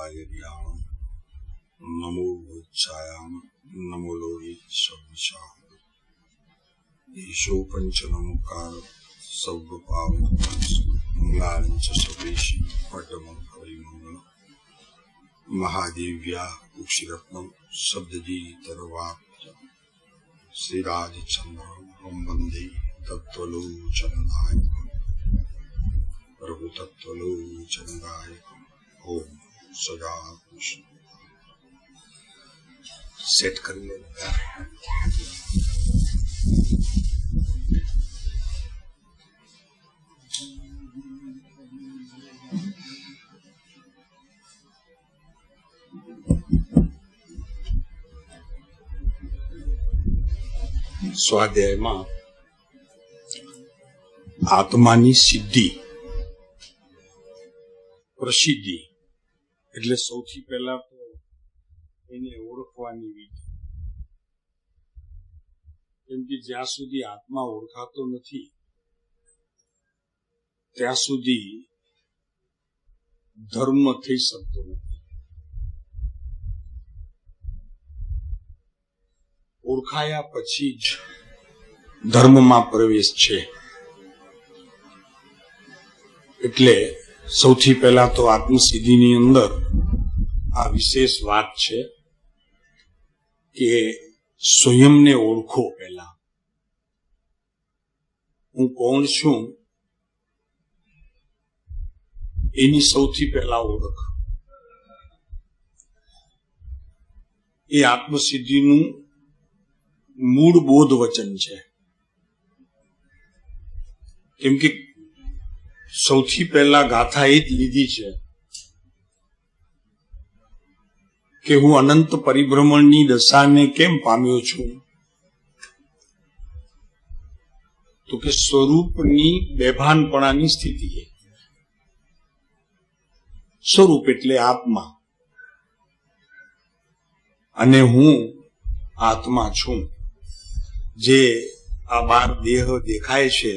वायर्याम नमो वृक्षायाम नमो लोहि शब्दशाह ईशो पंचनमुकार सर्वपावनमंगलांच सर्वेशि पटमंगल महादेव्या उक्षरत्नम शब्दजी तरवाप्त श्रीराजचंद्र वंदे तत्त्वलोचनदायकम् प्रभु तत्त्वलोचनदायकम् ओम सदा कृष्ण सेट कर लो। સ્વાધ્યાયમાં આત્માની સિદ્ધિ પ્રસિદ્ધિ એટલે સૌથી પહેલા તો એને ઓળખવાની વિધિ, કેમ કે જ્યાં સુધી આત્મા ઓળખાતો નથી ત્યાં સુધી ધર્મ થઈ શકતો નથી. ઓળખાયા પછી જ ધર્મમાં પ્રવેશ છે. એટલે સૌથી પહેલા તો આત્મસિદ્ધિની અંદર આ વિશેષ વાત છે કે સ્વયંને ઓળખો. પહેલા હું કોણ છું એની સૌથી પહેલા ઓળખ. એ આત્મસિદ્ધિનું મૂળ બોધ વચન છે. કેમ કે સૌથી પહેલા ગાથા એ જ લીધી છે કે હું અનંત પરિભ્રમણની દશાને કેમ પામ્યો છું, તો કે સ્વરૂપની બેભાનપણાની સ્થિતિ. સ્વરૂપ એટલે આત્મા, અને હું આત્મા છું. જે આ બાર દેહ દેખાય છે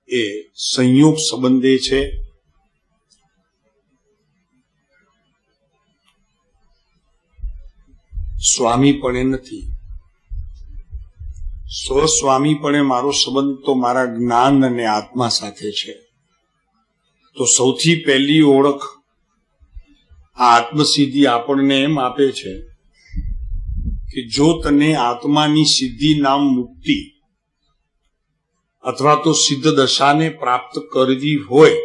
એ સંયોગ સંબંધે છે. સ્વામીપણે નથી. સ્વસ્વામીપણે મારો સંબંધ તો મારા જ્ઞાન અને આત્મા સાથે છે. તો સૌથી પહેલી ઓળખ આ આત્મસિદ્ધિ આપણને એમ આપે છે કે જો તને આત્માની સિદ્ધિ નામ મુક્તિ અથવા તો સિદ્ધ દશાને પ્રાપ્ત કરવી હોય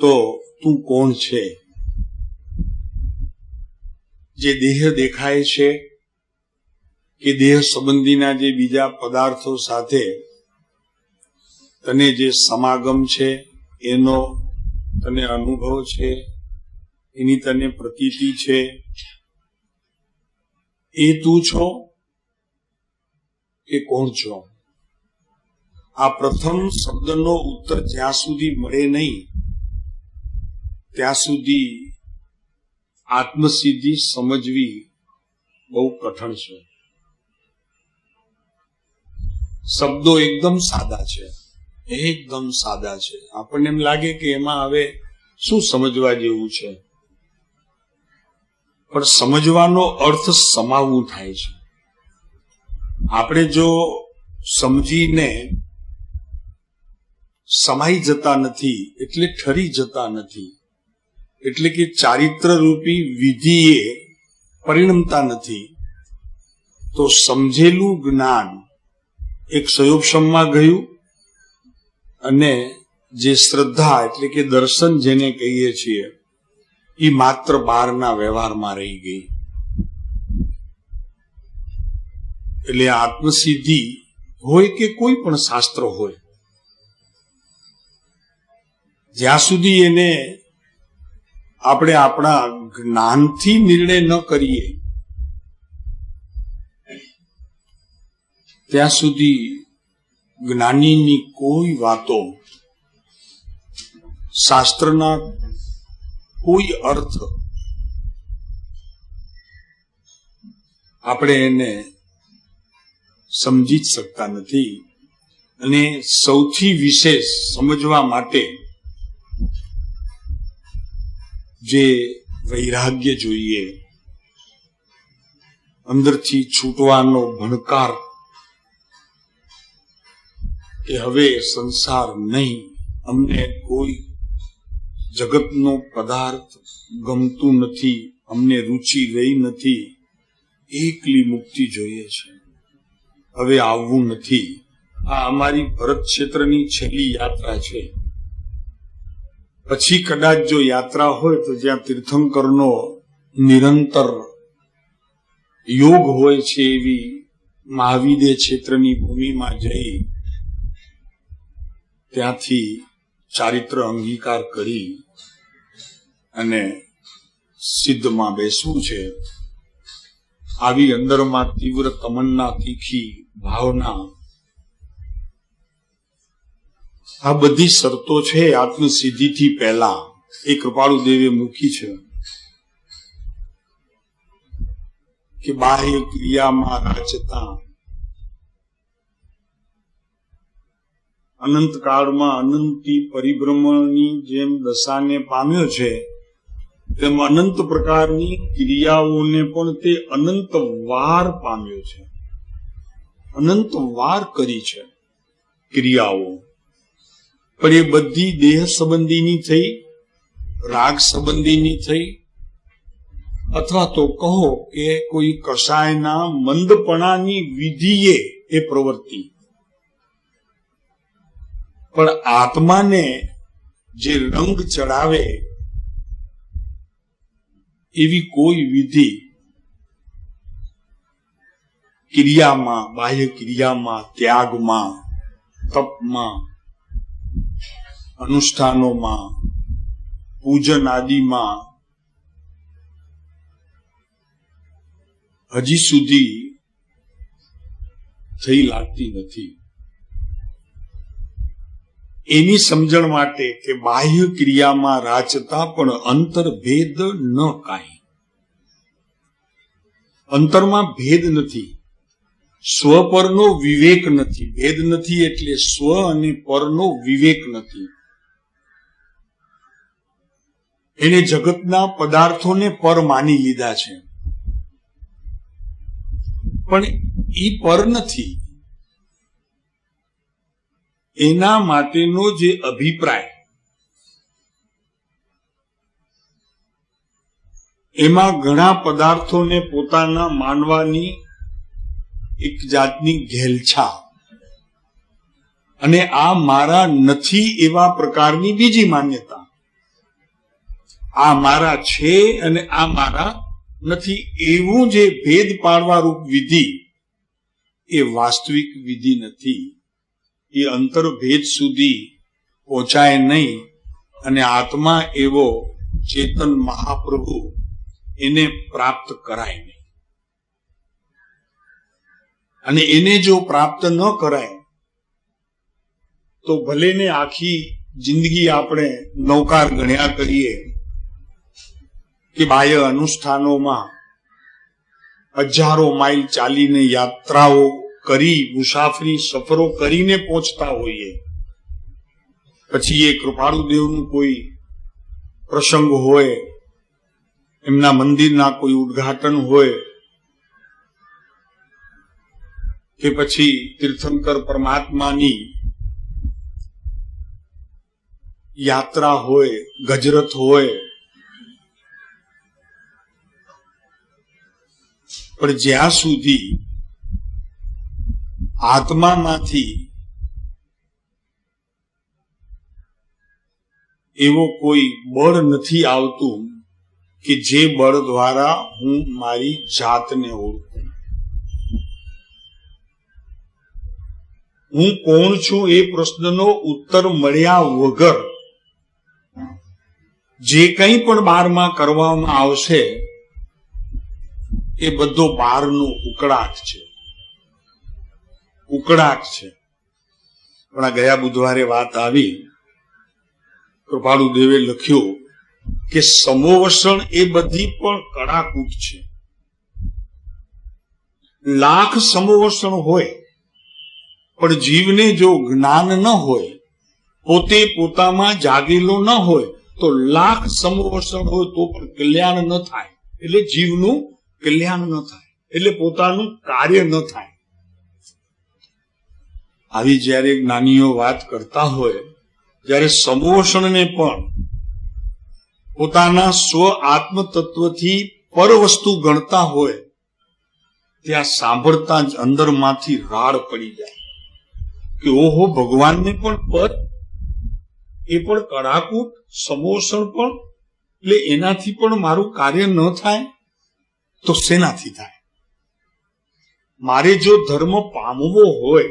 તો તું કોણ છે? જે દેહ દેખાય છે કે દેહ સંબંધીના જે બીજા પદાર્થો સાથે તને જે સમાગમ છે, એનો તને અનુભવ છે, એની તને પ્રતીતિ છે, એ તું છો કે કોણ છો? આ પ્રથમ શબ્દનો ઉત્તર જ્યાં સુધી મળે નહીં ત્યાં સુધી આત્મસિદ્ધિ સમજવી બહુ કઠણ છે. શબ્દો એકદમ સાદા છે, એકદમ સાદા છે. આપણને એમ લાગે કે એમાં હવે શું સમજવા જેવું છે, પણ સમજવાનો અર્થ સમાવવું થાય છે. આપણે જો સમજીને સમાઈ જતા નથી એટલે ઠરી જતા નથી, એટલે કે ચારિત્ર રૂપી વિધિએ પરિણમતા નથી, તો સમજેલું જ્ઞાન એક સંયોગક્ષમમાં ગયું અને જે શ્રદ્ધા એટલે કે દર્શન જેને કહીએ છીએ એ માત્ર બહારના વ્યવહારમાં રહી ગઈ. એટલે આત્મસિદ્ધિ હોય કે કોઈ પણ શાસ્ત્ર હોય, જ્યાં સુધી એને આપણે આપણા જ્ઞાનથી નિર્ણય ન કરીએ ત્યાં સુધી જ્ઞાનીની કોઈ વાતો, શાસ્ત્રના કોઈ અર્થ આપણે એને સમજી જ શકતા નથી. અને સૌથી વિશેષ સમજવા માટે જે વૈરાગ્ય જોઈએ, અંદરથી છૂટવાનો ભણકાર કે હવે સંસાર નહીં, અમને કોઈ જગતનો પદાર્થ ગમતું નથી, અમને રુચિ રહી નથી, એકલી મુક્તિ જોઈએ છે, હવે આવવું નથી. આ અમારી ભરત ક્ષેત્રની છેલ્લી યાત્રા છે. પછી કદાચ જો યાત્રા હોય તો જ્યાં તીર્થંકરનો નિરંતર યોગ હોય છે એવી મહાવિદ્ય ક્ષેત્રની ભૂમિમાં જઈ ત્યાંથી ચારિત્ર અંગીકાર કરી અને સિદ્ધમાં બેસવું છે. આવી અંદરમાં તીવ્ર તમન્ના, તીખી ભાવના, આ બધી શરતો છે આત્મસિદ્ધિથી પહેલા એ કૃપાળુ દેવે મૂકી છે કે બાહ્ય ક્રિયામાં રાચતા અનંત કાળમાં અનંતી પરિભ્રમણની જેમ દશાને પામ્યો છે, તેમ અનંત પ્રકારની ક્રિયાઓને પણ તે અનંત વાર પામ્યો છે, અનંત વાર કરી છે ક્રિયાઓ. પણ એ બધી દેહ સંબંધીની થઈ, રાગ સંબંધીની થઈ, અથવા તો કહો કે કોઈ કષાયના મંદપણાની વિધિએ એ પ્રવૃત્તિ. પણ આત્માને જે રંગ ચડાવે એવી કોઈ વિધિ ક્રિયામાં, બાહ્ય ક્રિયામાં, ત્યાગમાં, તપમાં, અનુષ્ઠાનોમાં, પૂજન આદિમાં હજી સુધી થઈ લાગતી નથી. એની સમજણ માટે કે બાહ્ય ક્રિયામાં રાચતા પણ અંતરભેદ ન કાંઈ, અંતરમાં ભેદ નથી, સ્વ પરનો વિવેક નથી. ભેદ નથી એટલે સ્વ અને પરનો વિવેક નથી. એને જગતના પદાર્થોને પર માની લીધા છે, પણ ઈ પર નથી. એના માટેનો જે અભિપ્રાય, એમાં ઘણા પદાર્થોને પોતાના માનવાની એક જાતની ઘેલછા અને આ મારા નથી એવા પ્રકારની બીજી માન્યતા. આ મારા છે અને આ મારા નથી એવું જે ભેદ પાડવા રૂપ વિધિ, એ વાસ્તવિક વિધિ નથી. એ અંતરભેદ સુધી પહોંચાય નહીં અને આત્મા એવો ચેતન મહાપ્રભુ એને પ્રાપ્ત કરાય નહીં. અને એને જો પ્રાપ્ત ન કરાય તો ભલે ને આખી જિંદગી આપણે નૌકાર ગણ્યા કરીએ કે બાહ્ય અનુષ્ઠાનોમાં હજારો માઇલ ચાલીને યાત્રાઓ કરી, મુસાફરી સફરો કરીને પહોંચતા હોઈએ, પછી એ કૃપાળુ દેવનું કોઈ પ્રસંગ હોય, એમના મંદિરના કોઈ ઉદ્ઘાટન હોય, કે પછી તીર્થંકર પરમાત્માની યાત્રા હોય, ગજરત હોય, પણ જ્યાં સુધી આત્મામાંથી એવો કોઈ બળ નથી આવતું કે જે બળ દ્વારા હું મારી જાતને ઓળખું. હું કોણ છું એ પ્રશ્નનો ઉત્તર મળ્યા વગર જે કંઈ પણ બહારમાં કરવામાં આવશે એ બધો બહારનો ઉકળાટ છે, ઉકળાટ છે. પણ આ ગયા બુધવારે વાત આવી, કૃપાળુ દેવે લખ્યું કે સમોવસણ એ બધી પણ કડાકૂટ છે. લાખ સમોવસણ હોય પણ જીવને જો જ્ઞાન ન હોય, પોતે પોતામાં જાગેલો ન હોય, તો લાખ સમવર્ષણ હોય તો પણ કલ્યાણ ન થાય, એટલે જીવનું કલ્યાણ ન થાય, એટલે પોતાનું કાર્ય ન થાય. આવી જયારે જ્ઞાનીઓ વાત કરતા હોય, જ્યારે સમોષણને પણ પોતાના સ્વ આત્મ તત્વથી પર વસ્તુ ગણતા હોય, ત્યાં સાંભળતા જ અંદરમાંથી રાડ પડી જાય કે ઓહો, ભગવાનને પણ પર, એ પણ કડાકૂટ, સમોષણ પણ, એટલે એનાથી પણ મારું કાર્ય ન થાય તો શેનાથી થાય? મારે જો ધર્મ પામવો હોય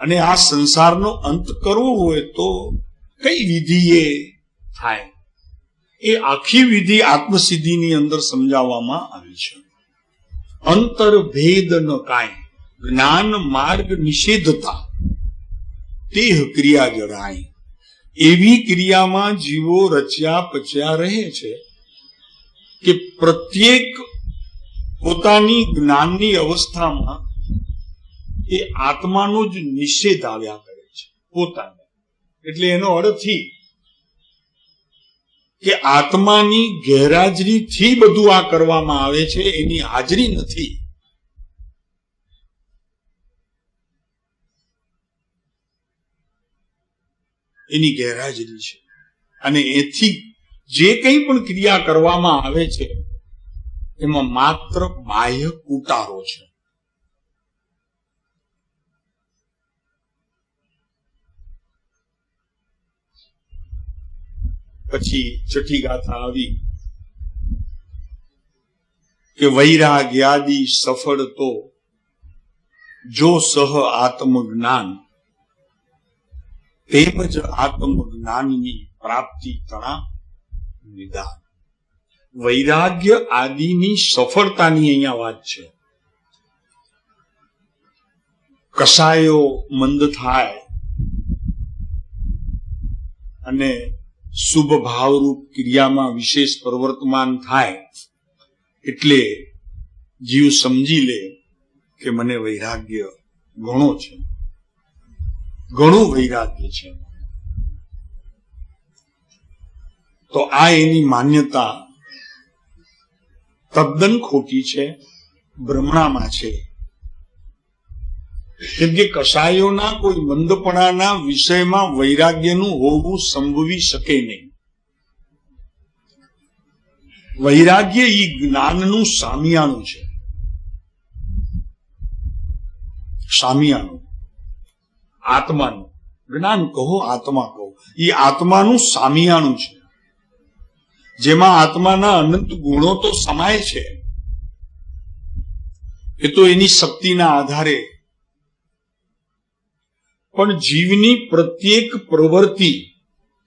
અને આ સંસારનો અંત કરવો હોય તો કઈ વિધિ એ થાય? એ આખી વિધિ આત્મસિદ્ધિની અંદર સમજાવવામાં આવી છે. અંતર ભેદ ન કાંઈ, જ્ઞાન માર્ગ નિષેધતા, તેહ ક્રિયા જણાય. એવી ક્રિયામાં જીવો રચ્યા પચ્યા રહે છે કે પ્રત્યેક પોતાની જ્ઞાનની અવસ્થામાં એ આત્માનો જ નિષેધ આવ્યા કરે છે પોતાને. એટલે એનો અર્થ કે આત્માની ગેરહાજરીથી બધું આ કરવામાં આવે છે, એની હાજરી નથી. એની ગેરહાજરી છે, અને એથી જે કંઈ પણ ક્રિયા કરવામાં આવે છે એમાં માત્ર બાહ્ય કુટારો છે. પછી છઠ્ઠી ગાથા આવી કે વૈરાગ્યાદિ સફળ તો જો સહ આત્મજ્ઞાન, તેમજ આત્મજ્ઞાનની પ્રાપ્તિ તણા નિદાન. વૈરાગ્ય આદિની સફળતાની અહીંયા વાત છે. કસાયો મંદ થાય અને શુભ ભાવરૂપ ક્રિયામાં વિશેષ પ્રવર્તમાન થાય એટલે જીવ સમજી લે કે મને વૈરાગ્ય ઘણો છે, ઘણું વૈરાગ્ય છે. તો આ એની માન્યતા તદ્દન ખોટી છે, ભ્રમણામાં છે. કેમ કે કસાયોના કોઈ મંદપણાના વિષયમાં વૈરાગ્યનું હોવું સંભવી શકે નહીં. વૈરાગ્ય એ જ્ઞાનનું સામિયાણું છે. સામિયાણું આત્માનું, જ્ઞાન કહો આત્મા કહો, એ આત્માનું સામિયાણું છે, જેમાં આત્માના અનંત ગુણો તો સમાય છે. એ તો એની શક્તિના આધારે, પણ જીવની પ્રત્યેક પ્રવૃત્તિ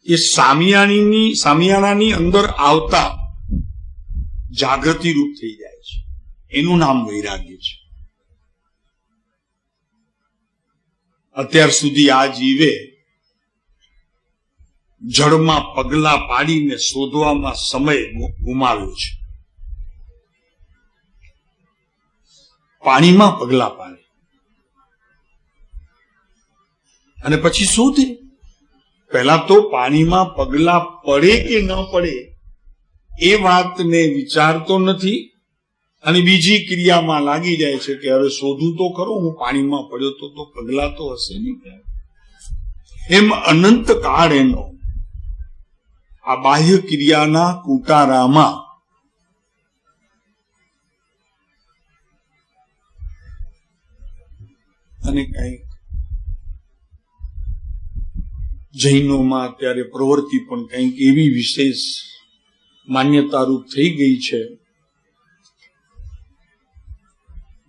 એ સામિયાણાની અંદર આવતા જાગૃતિ રૂપ થઈ જાય છે. એનું નામ વૈરાગ્ય છે. અત્યાર સુધી આ જીવે જળમાં પગલા પાડીને શોધવામાં સમય ગુમાવ્યો છે. પાણીમાં પગલા પાડે અને પછી શોધે. પહેલા તો પાણીમાં પગલા પડે કે ન પડે એ વાતને વિચારતો નથી, અને બીજી ક્રિયામાં લાગી જાય છે કે હવે શોધું તો ખરો, હું પાણીમાં પડ્યો તો પગલા તો હશે નહીં. એમ અનંત કાળ એનો આ બાહ્ય ક્રિયાના કુટારામાં અને કઈ જૈનોમાં અત્યારે પ્રવૃત્તિ પણ કંઈક એવી વિશેષ માન્યતારૂપ થઈ ગઈ છે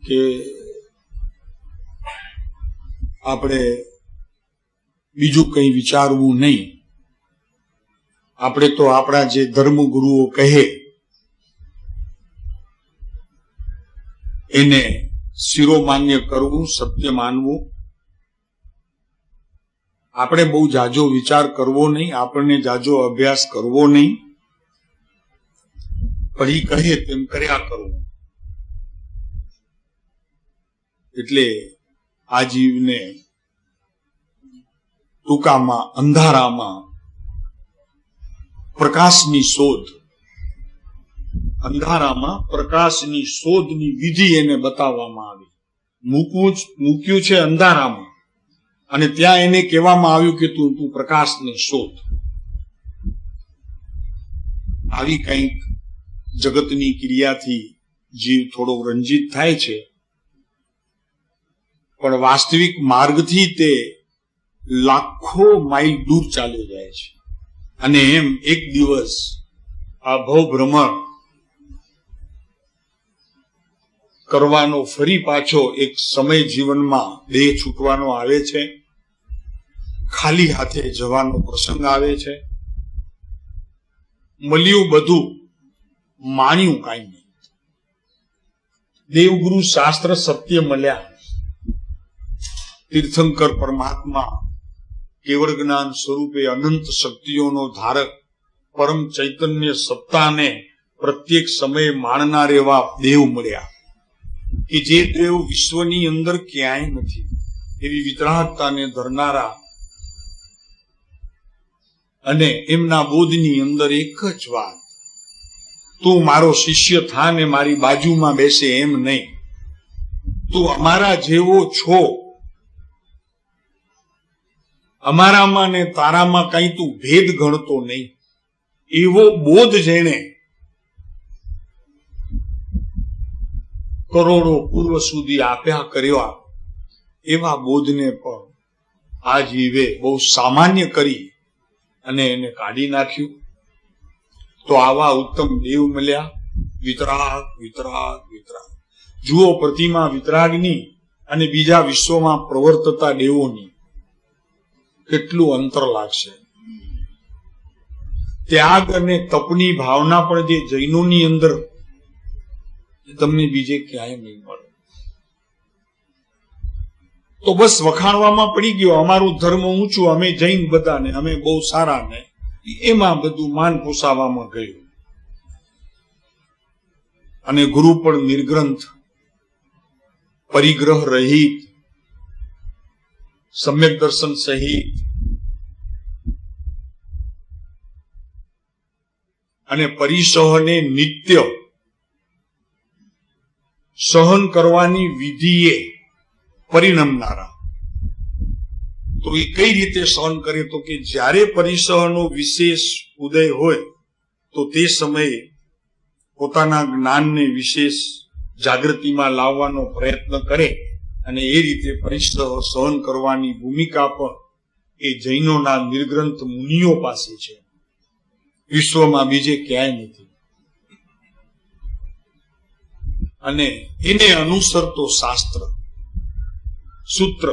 કે આપણે બીજું કંઈ વિચારવું નહીં, આપણે તો આપણા જે ધર્મગુરુઓ કહે એને શિરોમાન્ય કરવું, સત્ય માનવું. આપણે બહુ જાજો વિચાર કરવો નહીં, આપણને જાજો અભ્યાસ કરવો નહીં, પણ એ કહે તેમ કર્યા કરવું. એટલે આ જીવને ટૂંકામાં અંધારામાં પ્રકાશની શોધ, અંધારામાં પ્રકાશની શોધની વિધિ એને બતાવવામાં આવી. મૂક્યું છે અંધારામાં, અને ત્યાં એને કહેવામાં આવ્યું કે તું પ્રકાશને શોધ. આવી કંઈક જગતની ક્રિયાથી જીવ થોડો રંજિત થાય છે, પણ વાસ્તવિક માર્ગથી તે લાખો માઇલ દૂર ચાલ્યો જાય છે. અને એમ એક દિવસ આ ભવભ્રમણ કરવાનો ફરી પાછો એક સમય જીવનમાં દેહ છૂટવાનો આવે છે, ખાલી હાથે જવાનો પ્રસંગ આવે છે. મળ્યું બધું, માણ્યું કાંઈ નહીં. દેવગુરુ શાસ્ત્ર સત્ય મળ્યા, તીર્થંકર પરમાત્મા કેવળ જ્ઞાન સ્વરૂપે અનંત શક્તિઓનો ધારક પરમ ચૈતન્ય સત્તાને પ્રત્યેક સમયે માણનાર એવા દેવ મળ્યા કે જે દેવ વિશ્વની અંદર ક્યાંય નથી. એવી વિતરાગતાને ધરનારા અને એમના બોધની અંદર એક જ વાત, તું મારો શિષ્ય થા ને મારી બાજુમાં બેસે એમ નહીં, તું અમારા જેવો છો, અમારામાં ને તારામાં કઈ તું ભેદ ગણતો નહીં. એવો બોધ જેણે કરોડો પૂર્વ સુધી આપ્યા કર્યા, એવા બોધને પણ આ જીવે બહુ સામાન્ય કરી અને એને કાઢી નાખ્યું. તો આવા ઉત્તમ દેવ મળ્યા, વિતરાગ વિતરાગ વિતરાગ. જુઓ પ્રતિમા વિતરાગની અને બીજા વિશ્વમાં પ્રવર્તતા દેવોની કેટલું અંતર લાગશે. ત્યાગ અને તપની ભાવના પણ જે જૈનોની અંદર તમને બીજે ક્યાંય નહીં મળે. તો બસ વખાણવામાં પડી ગયો, અમારું ધર્મ ઊંચું, અમે જૈન બધા ને અમે બહુ સારા ને, એમાં બધું માન પોસાવામાં ગયું. અને ગુરુ પણ નિર્ગ્રંથ, પરિગ્રહ રહિત, સમ્યક દર્શન સહિત અને પરિસહને નિત્ય સહન કરવાની વિધિએ પરિણમનારા. તો એ કઈ રીતે સહન કરે? તો કે જ્યારે પરિસહનો વિશેષ ઉદય હોય તો તે સમયે પોતાના જ્ઞાનને વિશેષ જાગૃતિમાં લાવવાનો પ્રયત્ન કરે, અને એ રીતે પરિસહ સહન કરવાની ભૂમિકા પણ એ જૈનોના નિર્ગ્રંથ મુનિઓ પાસે છે, વિશ્વમાં બીજે ક્યાંય નથી. અને એને અનુસરતો શાસ્ત્ર સૂત્ર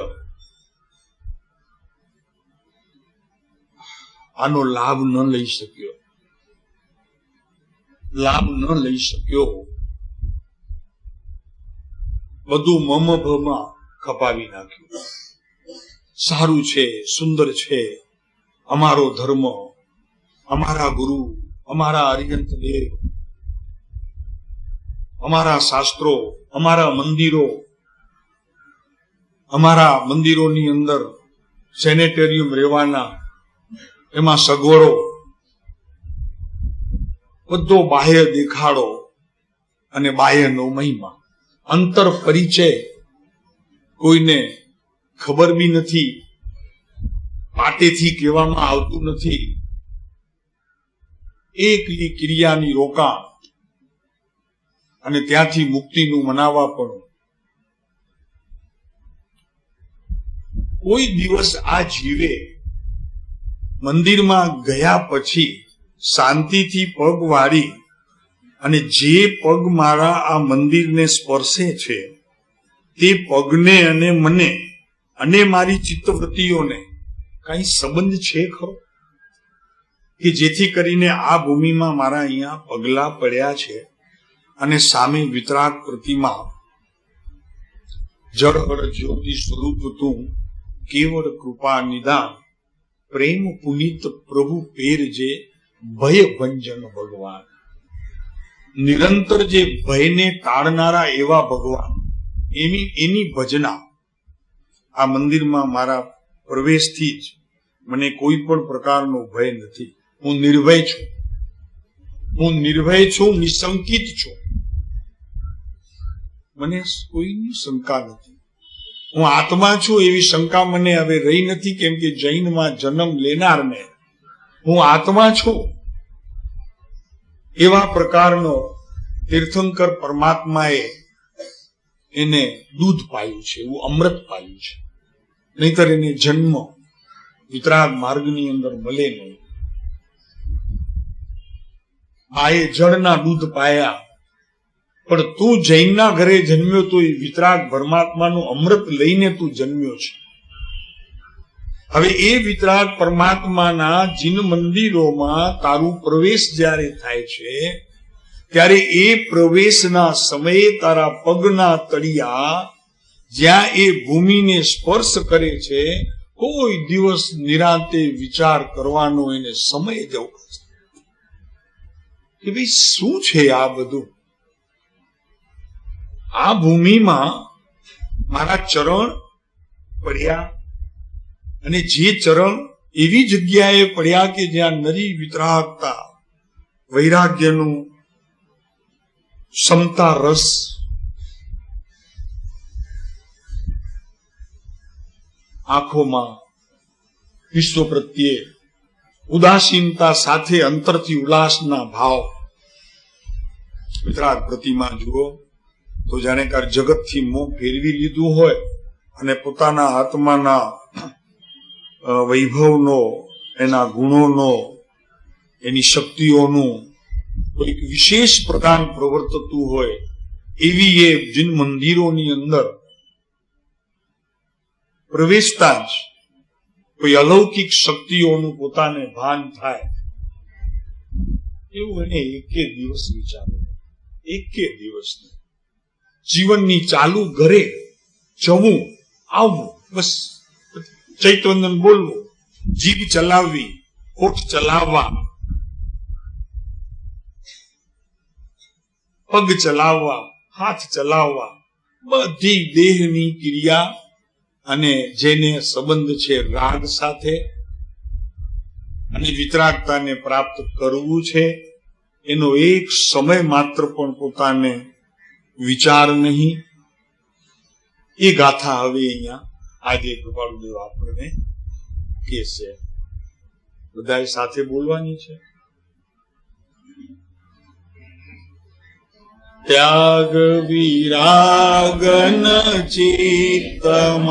આનો લાભ ન લઈ શક્યો, બધું મમભમાં ખપાવી નાખ્યું. સારું છે, સુંદર છે, અમારો ધર્મ, અમારા ગુરુ, અમારા અરિહંત દેવ, અમારા શાસ્ત્રો, અમારા મંદિરોની અંદર સેનેટરિયમ રહેવાના, એમાં સગવડો, બધો બાહ્ય દેખાડો અને બાહ્યનો મહિમા. અંતર પરિચય કોઈને ખબર બી નથી, પાટેથી કહેવામાં આવતું નથી. એકલી ક્રિયાની રોકાણ અને ત્યાંથી મુક્તિનું મનાવા પણ. કોઈ દિવસ આ જીવે મંદિરમાં ગયા પછી શાંતિથી પગ વાળી અને જે પગ મારા આ મંદિરને સ્પર્શે છે તે પગને અને મને અને મારી ચિત્તવૃત્તિઓને કઈ સંબંધ છે ખરો? કે જેથી કરીને આ ભૂમિમાં મારા અહીંયા પગલા પડ્યા છે અને સામે વિતરાગ પ્રતિમા, જળ હળ જ્યોતિ સ્વરૂપ તું, કેવળ કૃપા નિદાન, પ્રેમ પુનિત પ્રભુ પેર જે ભય ભંજન ભગવાન. નિરંતર જે ભયને ટાળનારા એવા ભગવાન, એની ભજના. આ મંદિરમાં મારા પ્રવેશથી જ મને કોઈ પણ પ્રકારનો ભય નથી. હું નિર્ભય છું, હું નિર્ભય છું, નિશંકિત છું, મને કોઈની શંકા નથી, હું આત્મા છું એવી શંકા મને હવે રહી નથી, કેમ કે જૈનમાં જન્મ લેનારને હું આત્મા છું એવા પ્રકારનો તીર્થંકર પરમાત્માએ એને દૂધ પાયું છે, એવું અમૃત પાયું છે. નહીતર એને જન્મ વિતરાગ માર્ગની અંદર મળે નહીં. આ એ જળના દૂધ પાયા, પણ તું જૈનના ઘરે જન્મ્યો તો એ વિતરાગ પરમાત્માનું અમૃત લઈને તું જન્મ્યો છે. હવે એ વિતરાગ પરમાત્માના જીન મંદિરોમાં તારું પ્રવેશ જ્યારે થાય છે ત્યારે એ પ્રવેશના સમયે તારા પગના તળિયા જ્યાં એ ભૂમિને સ્પર્શ કરે છે, કોઈ દિવસ નિરાંતે વિચાર કરવાનો એને સમય દેવો કે ભાઈ શું છે આ બધું? આ ભૂમિમાં મારા ચરણ પડ્યા, અને જે ચરણ એવી જગ્યાએ પડ્યા કે જ્યાં નરી વિતરાગતા, વૈરાગ્યનું ક્ષમતા રસ, આંખોમાં વિશ્વ પ્રત્યે ઉદાસીનતા સાથે અંતરથી ઉલ્લાસના ભાવ. વિતરાગ પ્રતિમા જુઓ તો જાણે કે જગતથી મોં ફેરવી લીધું હોય અને પોતાના આત્માના વૈભવનો, એના ગુણોનો, એની શક્તિઓનું કોઈક વિશેષ પ્રદાન પ્રવર્તતું હોય એવી એ જીન મંદિરોની અંદર પ્રવેશતા જ કોઈ અલૌકિક શક્તિઓનું પોતાને ભાન થાય. એવું એને એકે દિવસ વિચાર્યું, એકે દિવસ જીવનની ચાલુ ઘરે જવું આવવું, બસ ચૈતન્યન બોલવું, જીભ ચલાવવી, હોઠ ચલાવવા, પગ ચલાવવા, હાથ ચલાવવા, બધી દેહની ક્રિયા અને જેને સંબંધ છે રાગ સાથે અને વિતરાગતાને પ્રાપ્ત કરવું છે, એનો એક સમય માત્ર પણ પોતાને વિચાર નહીં. એ ગાથા હવે અહીંયા આજે કૃપાળુદેવ આપણને કે છે, બધાએ સાથે બોલવાની છે. ત્યાગ વિરાગન ચિત્તમાં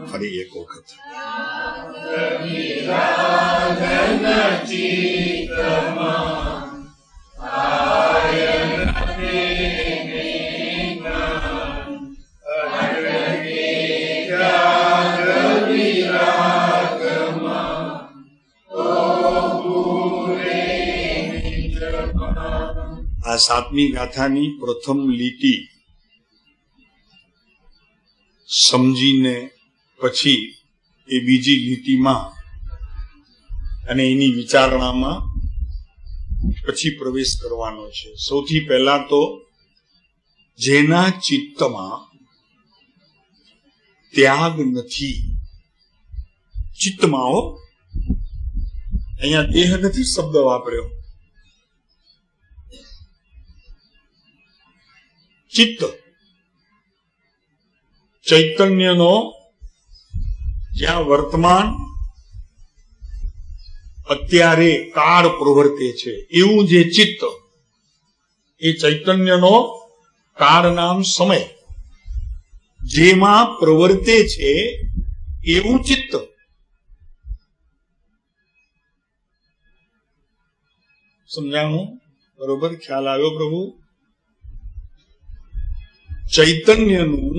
ફરી એક વખત આ સાતમી ગાથાની પ્રથમ લીટી સમજીને પછી એ બીજી લીટીમાં અને એની વિચારણામાં પછી પ્રવેશ કરવાનો છે. સૌથી પહેલા તો જેના ચિત્તમાં ત્યાગ નથી, ચિત્તમાં હો, અહીંયા દેહ નથી શબ્દ વાપર્યો, ચિત્ત ચૈતન્યનો જ્યાં વર્તમાન અત્યારે કાળ પ્રવર્તે છે એવું જે ચિત્ત, એ ચૈતન્યનો કાળ નામ સમય જેમાં પ્રવર્તે છે એવું ચિત્ત. સમજાણું? બરોબર ખ્યાલ આવ્યો પ્રભુ? ચૈતન્યનું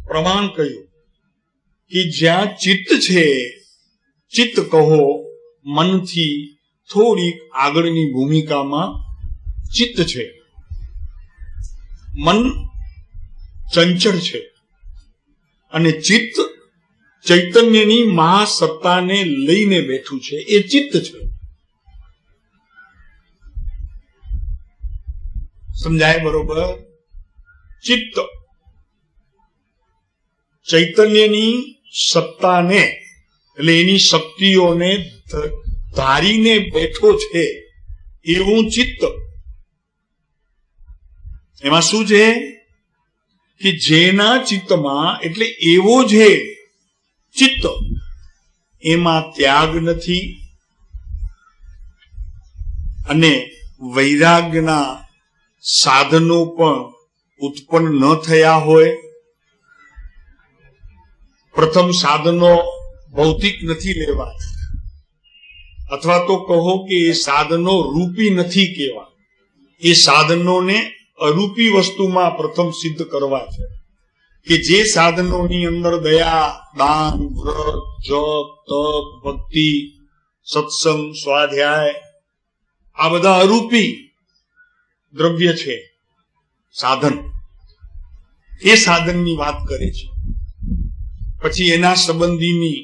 પ્રમાણ કયું કે જ્યાં ચિત્ત છે, ચિત્ત કહો મનથી થોડીક આગળની ભૂમિકામાં ચિત્ત છે. મન ચંચળ છે અને ચિત્ત ચૈતન્યની મહાસત્તાને લઈને બેઠું છે, એ ચિત્ત છે. સમજાય બરોબર? ચિત્ત ચૈતન્યની સત્તાને એટલે એની શક્તિઓને ધારીને બેઠો છે એવું ચિત્ત. એમાં શું છે કે જેના ચિત્તમાં એટલે એવો છે ચિત્ત, એમાં ત્યાગ નથી અને વૈરાગ્યના સાધનો પણ ઉત્પન્ન ન થયા હોય. પ્રથમ સાધનો ભૌતિક નથી લેવા, અથવા તો કહો કે એ સાધનો રૂપી નથી કહેવા. એ સાધનોને અરૂપી વસ્તુમાં પ્રથમ સિદ્ધ કરવા છે કે જે સાધનોની અંદર દયા, દાન, વ્રત, જપ, તપ, ભક્તિ, સત્સંગ, સ્વાધ્યાય આ બધા અરૂપી દ્રવ્ય છે, સાધન. એ સાધનની વાત કરે છે. પછી એના સંબંધીની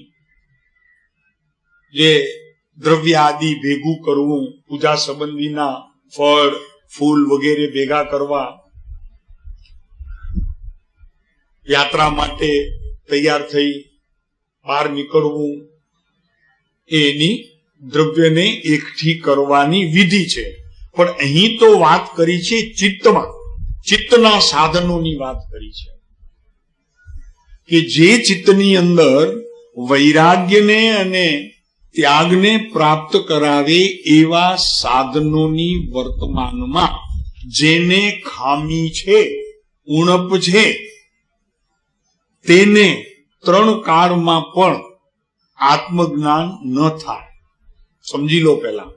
જે દ્રવ્ય આદિ ભેગું કરવું, પૂજા સંબંધીના ફળ, ફૂલ વગેરે ભેગા કરવા, યાત્રા માટે તૈયાર થઈ બહાર નીકળવું, એની દ્રવ્યને એકઠી કરવાની વિધિ છે. પણ અહીં તો વાત કરી છે ચિત્તમાં, ચિત્તના સાધનોની વાત કરી છે કે જે ચિત્તની અંદર વૈરાગ્યને અને ત્યાગને પ્રાપ્ત કરાવે એવા સાધનોની વર્તમાનમાં જેને ખામી છે, ઉણપ છે, તેને ત્રણ કાળમાં પણ આત્મજ્ઞાન ન થાય. સમજી લો. પહેલા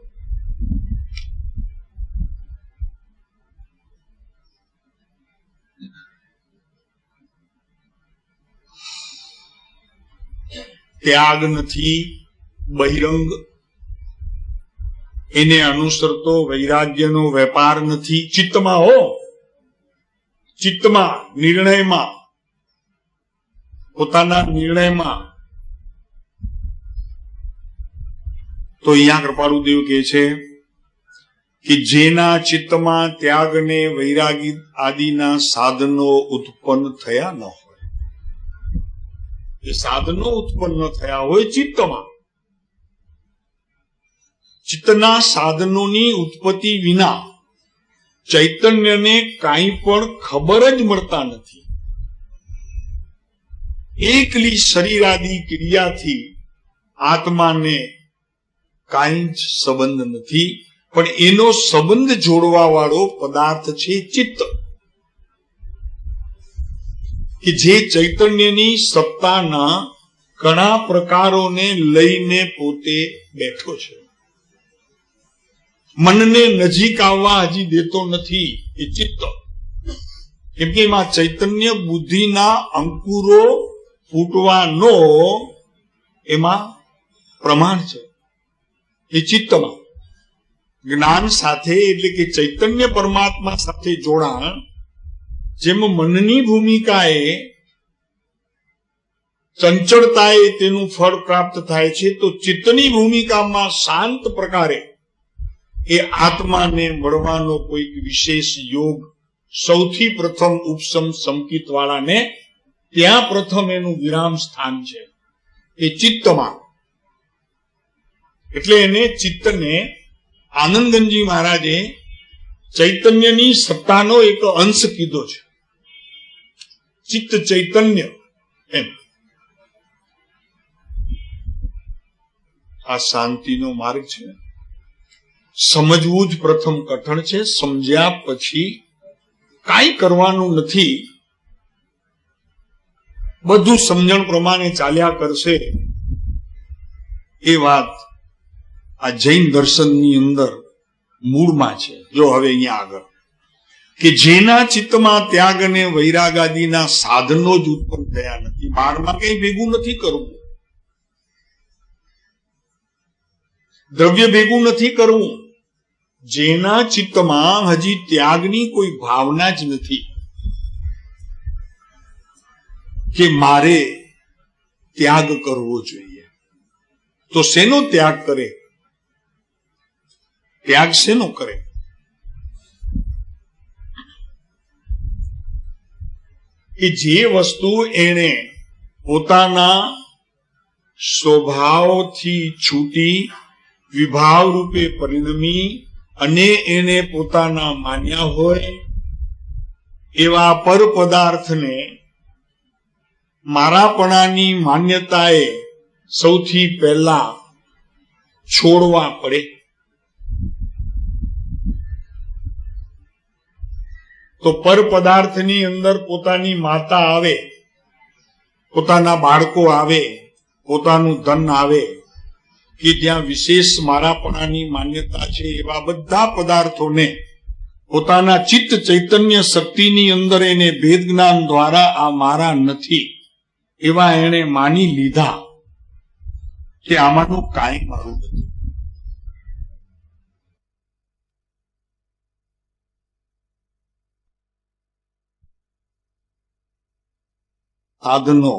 ત્યાગ નથી, બહિરંગ, એને અનુસરતો વૈરાગ્યનો વેપાર નથી. ચિત્તમાં હો, ચિત્તમાં, નિર્ણયમાં, પોતાના નિર્ણયમાં. તો અહીંયા કૃપાળુદેવ કહે છે કે જેના ચિત્તમાં ત્યાગ ને વૈરાગી આદિના સાધનો ઉત્પન્ન થયા ન હોય, એ સાધનો ઉત્પન્ન થયા હોય ચિત્તમાં. ચિત્તના સાધનોની ઉત્પત્તિ વિના ચૈતન્યને કાંઈ પણ ખબર જ મળતા નથી. એકલી શરીરાદી ક્રિયાથી આત્માને કાંઈ જ સંબંધ નથી, પણ એનો સંબંધ જોડવા વાળો પદાર્થ છે ચિત્ત, કે જે ચૈતન્યની સત્તાના ઘણા પ્રકારોને લઈને પોતે બેઠો છે. મનને નજીક આવવા હજી દેતો નથી એ ચિત્ત, કેમ કે એમાં ચૈતન્ય બુદ્ધિના અંકુરો ફૂટવાનો એમાં પ્રમાણ છે. એ ચિત્તમાં જ્ઞાન સાથે એટલે કે ચૈતન્ય પરમાત્મા સાથે જોડાણ, જેમ મનની ભૂમિકાએ ચંચળતાએ તેનું ફળ પ્રાપ્ત થાય છે, તો ચિત્તની ભૂમિકામાં શાંત પ્રકારે એ આત્માને મળવાનો કોઈક વિશેષ યોગ સૌથી પ્રથમ ઉપસમ સંકિત વાળાને ત્યાં પ્રથમ એનું વિરામ સ્થાન છે એ ચિત્તમાં. એટલે એને ચિત્તને આનંદગંજી મહારાજે ચૈતન્યની સત્તાનો એક અંશ કીધો છે. ચિત્ત ચૈતન્ય એમ. આ શાંતિનો માર્ગ છે. સમજવું જ પ્રથમ કઠણ છે. સમજ્યા પછી કાંઈ કરવાનું નથી, બધું સમજણ પ્રમાણે ચાલ્યા કરશે. એ વાત આ જૈન દર્શનની અંદર મૂળમાં છે. જો હવે અહીંયા આગળ કે જેના ચિત્તમાં ત્યાગ અને વૈરાગ આદિના સાધનો જ ઉત્પન્ન થયા નથી, બહારમાં કઈ ભેગું નથી કરવું, દ્રવ્ય ભેગું નથી કરવું. જેના ચિત્તમાં હજી ત્યાગની કોઈ ભાવના જ નથી કે મારે ત્યાગ કરવો જોઈએ. તો શેનો ત્યાગ કરે? ત્યાગ શેનો કરે? કે જે વસ્તુ એને પોતાના સ્વભાવથી છૂટી વિભાવ રૂપે પરિણમી અને એને પોતાના માન્યા હોય એવા પર પદાર્થને મારાપણાની માન્યતાએ સૌથી પહેલા છોડવા પડે. તો પર પદાર્થની અંદર પોતાની માતા આવે, પોતાના બાળકો આવે, પોતાનું ધન આવે, કે જ્યાં વિશેષ મારાપણાની માન્યતા છે એવા બધા પદાર્થોને પોતાના ચિત્ત ચૈતન્ય શક્તિની અંદર એને ભેદ જ્ઞાન દ્વારા આ મારા નથી એવા એને માની લીધા કે આમાંનું કાંઈ મારું નથી. સાધનો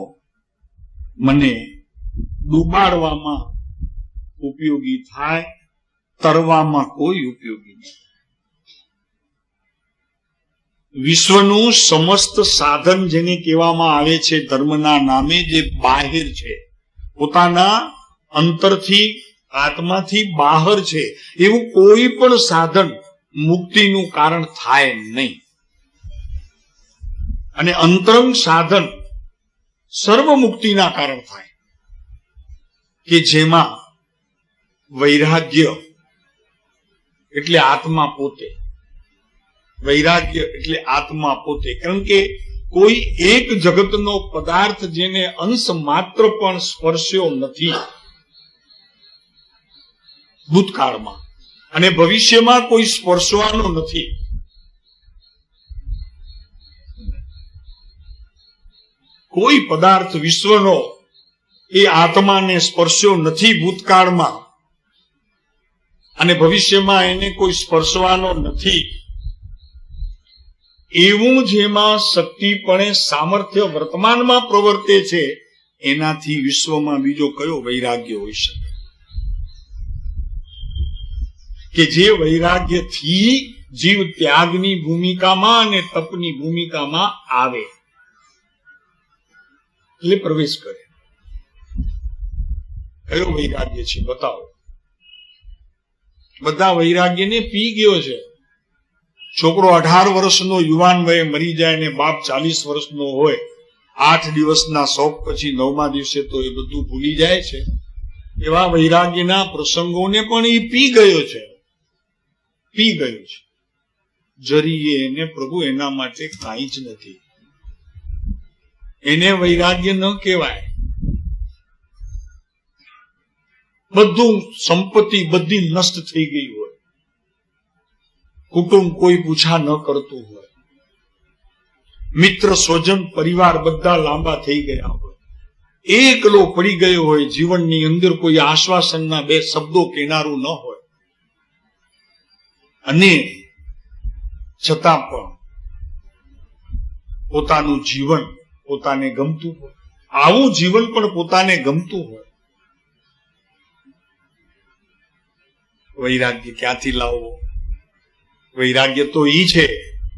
મને ડૂબાડવામાં ઉપયોગી થાય, તરવામાં કોઈ ઉપયોગી નહીં. વિશ્વનું સમસ્ત સાધન જેને કહેવામાં આવે છે ધર્મના નામે, જે બાહિર છે, પોતાના અંતરથી આત્માથી બહાર છે, એવું કોઈ પણ સાધન મુક્તિનું કારણ થાય નહીં. અને અંતરંગ સાધન સર્વ મુક્તિના કારણ થાય, કે જેમાં વૈરાગ્ય એટલે આત્મા પોતે, વૈરાગ્ય એટલે આત્મા પોતે. કારણ કે કોઈ એક જગતનો પદાર્થ જેને અંશ માત્ર પણ સ્પર્શ્યો નથી ભૂતકાળમાં, અને ભવિષ્યમાં કોઈ સ્પર્શવાનો નથી. કોઈ પદાર્થ વિશ્વનો એ આત્માને સ્પર્શ્યો નથી ભૂતકાળમાં, અને ભવિષ્યમાં એને કોઈ સ્પર્શવાનો નથી. એવું જેમાં શક્તિપણે સામર્થ્ય વર્તમાનમાં પ્રવર્તે છે, એનાથી વિશ્વમાં બીજો કયો વૈરાગ્ય હોઈ શકે? કે જે વૈરાગ્યથી જીવ ત્યાગની ભૂમિકામાં અને તપની ભૂમિકામાં આવે, એટલે પ્રવેશ કરે. કયો વૈરાગ્ય છે બતાવો? બધા વૈરાગ્યને પી ગયો છે. છોકરો 18 વર્ષનો યુવાન વયે મરી જાય ને બાપ 40 વર્ષનો હોય, 8 દિવસના શોક પછી 9મા દિવસે તો એ બધું ભૂલી જાય છે. એવા વૈરાગ્યના પ્રસંગોને પણ એ પી ગયો છે, પી ગયો છે. જરીએ એને પ્રભુ એના માટે કાંઈ જ નથી. એને વૈરાગ્ય ન કહેવાય. બધું સંપત્તિ બધી નષ્ટ થઈ ગઈ હોય, કુટુંબ કોઈ પૂછા ન કરતું હોય, મિત્ર સ્વજન પરિવાર બધા લાંબા થઈ ગયા હોય, એકલો પડી ગયો હોય, જીવનની અંદર કોઈ આશ્વાસનના 2 શબ્દો કહેનારું ન હોય, અને છતાં પણ પોતાનું જીવન પોતાને ગમતું હોય, આવું જીવન પણ પોતાને ગમતું હોય. વૈરાગ્ય ક્યાંથી લાવવો? વૈરાગ્ય તો એ છે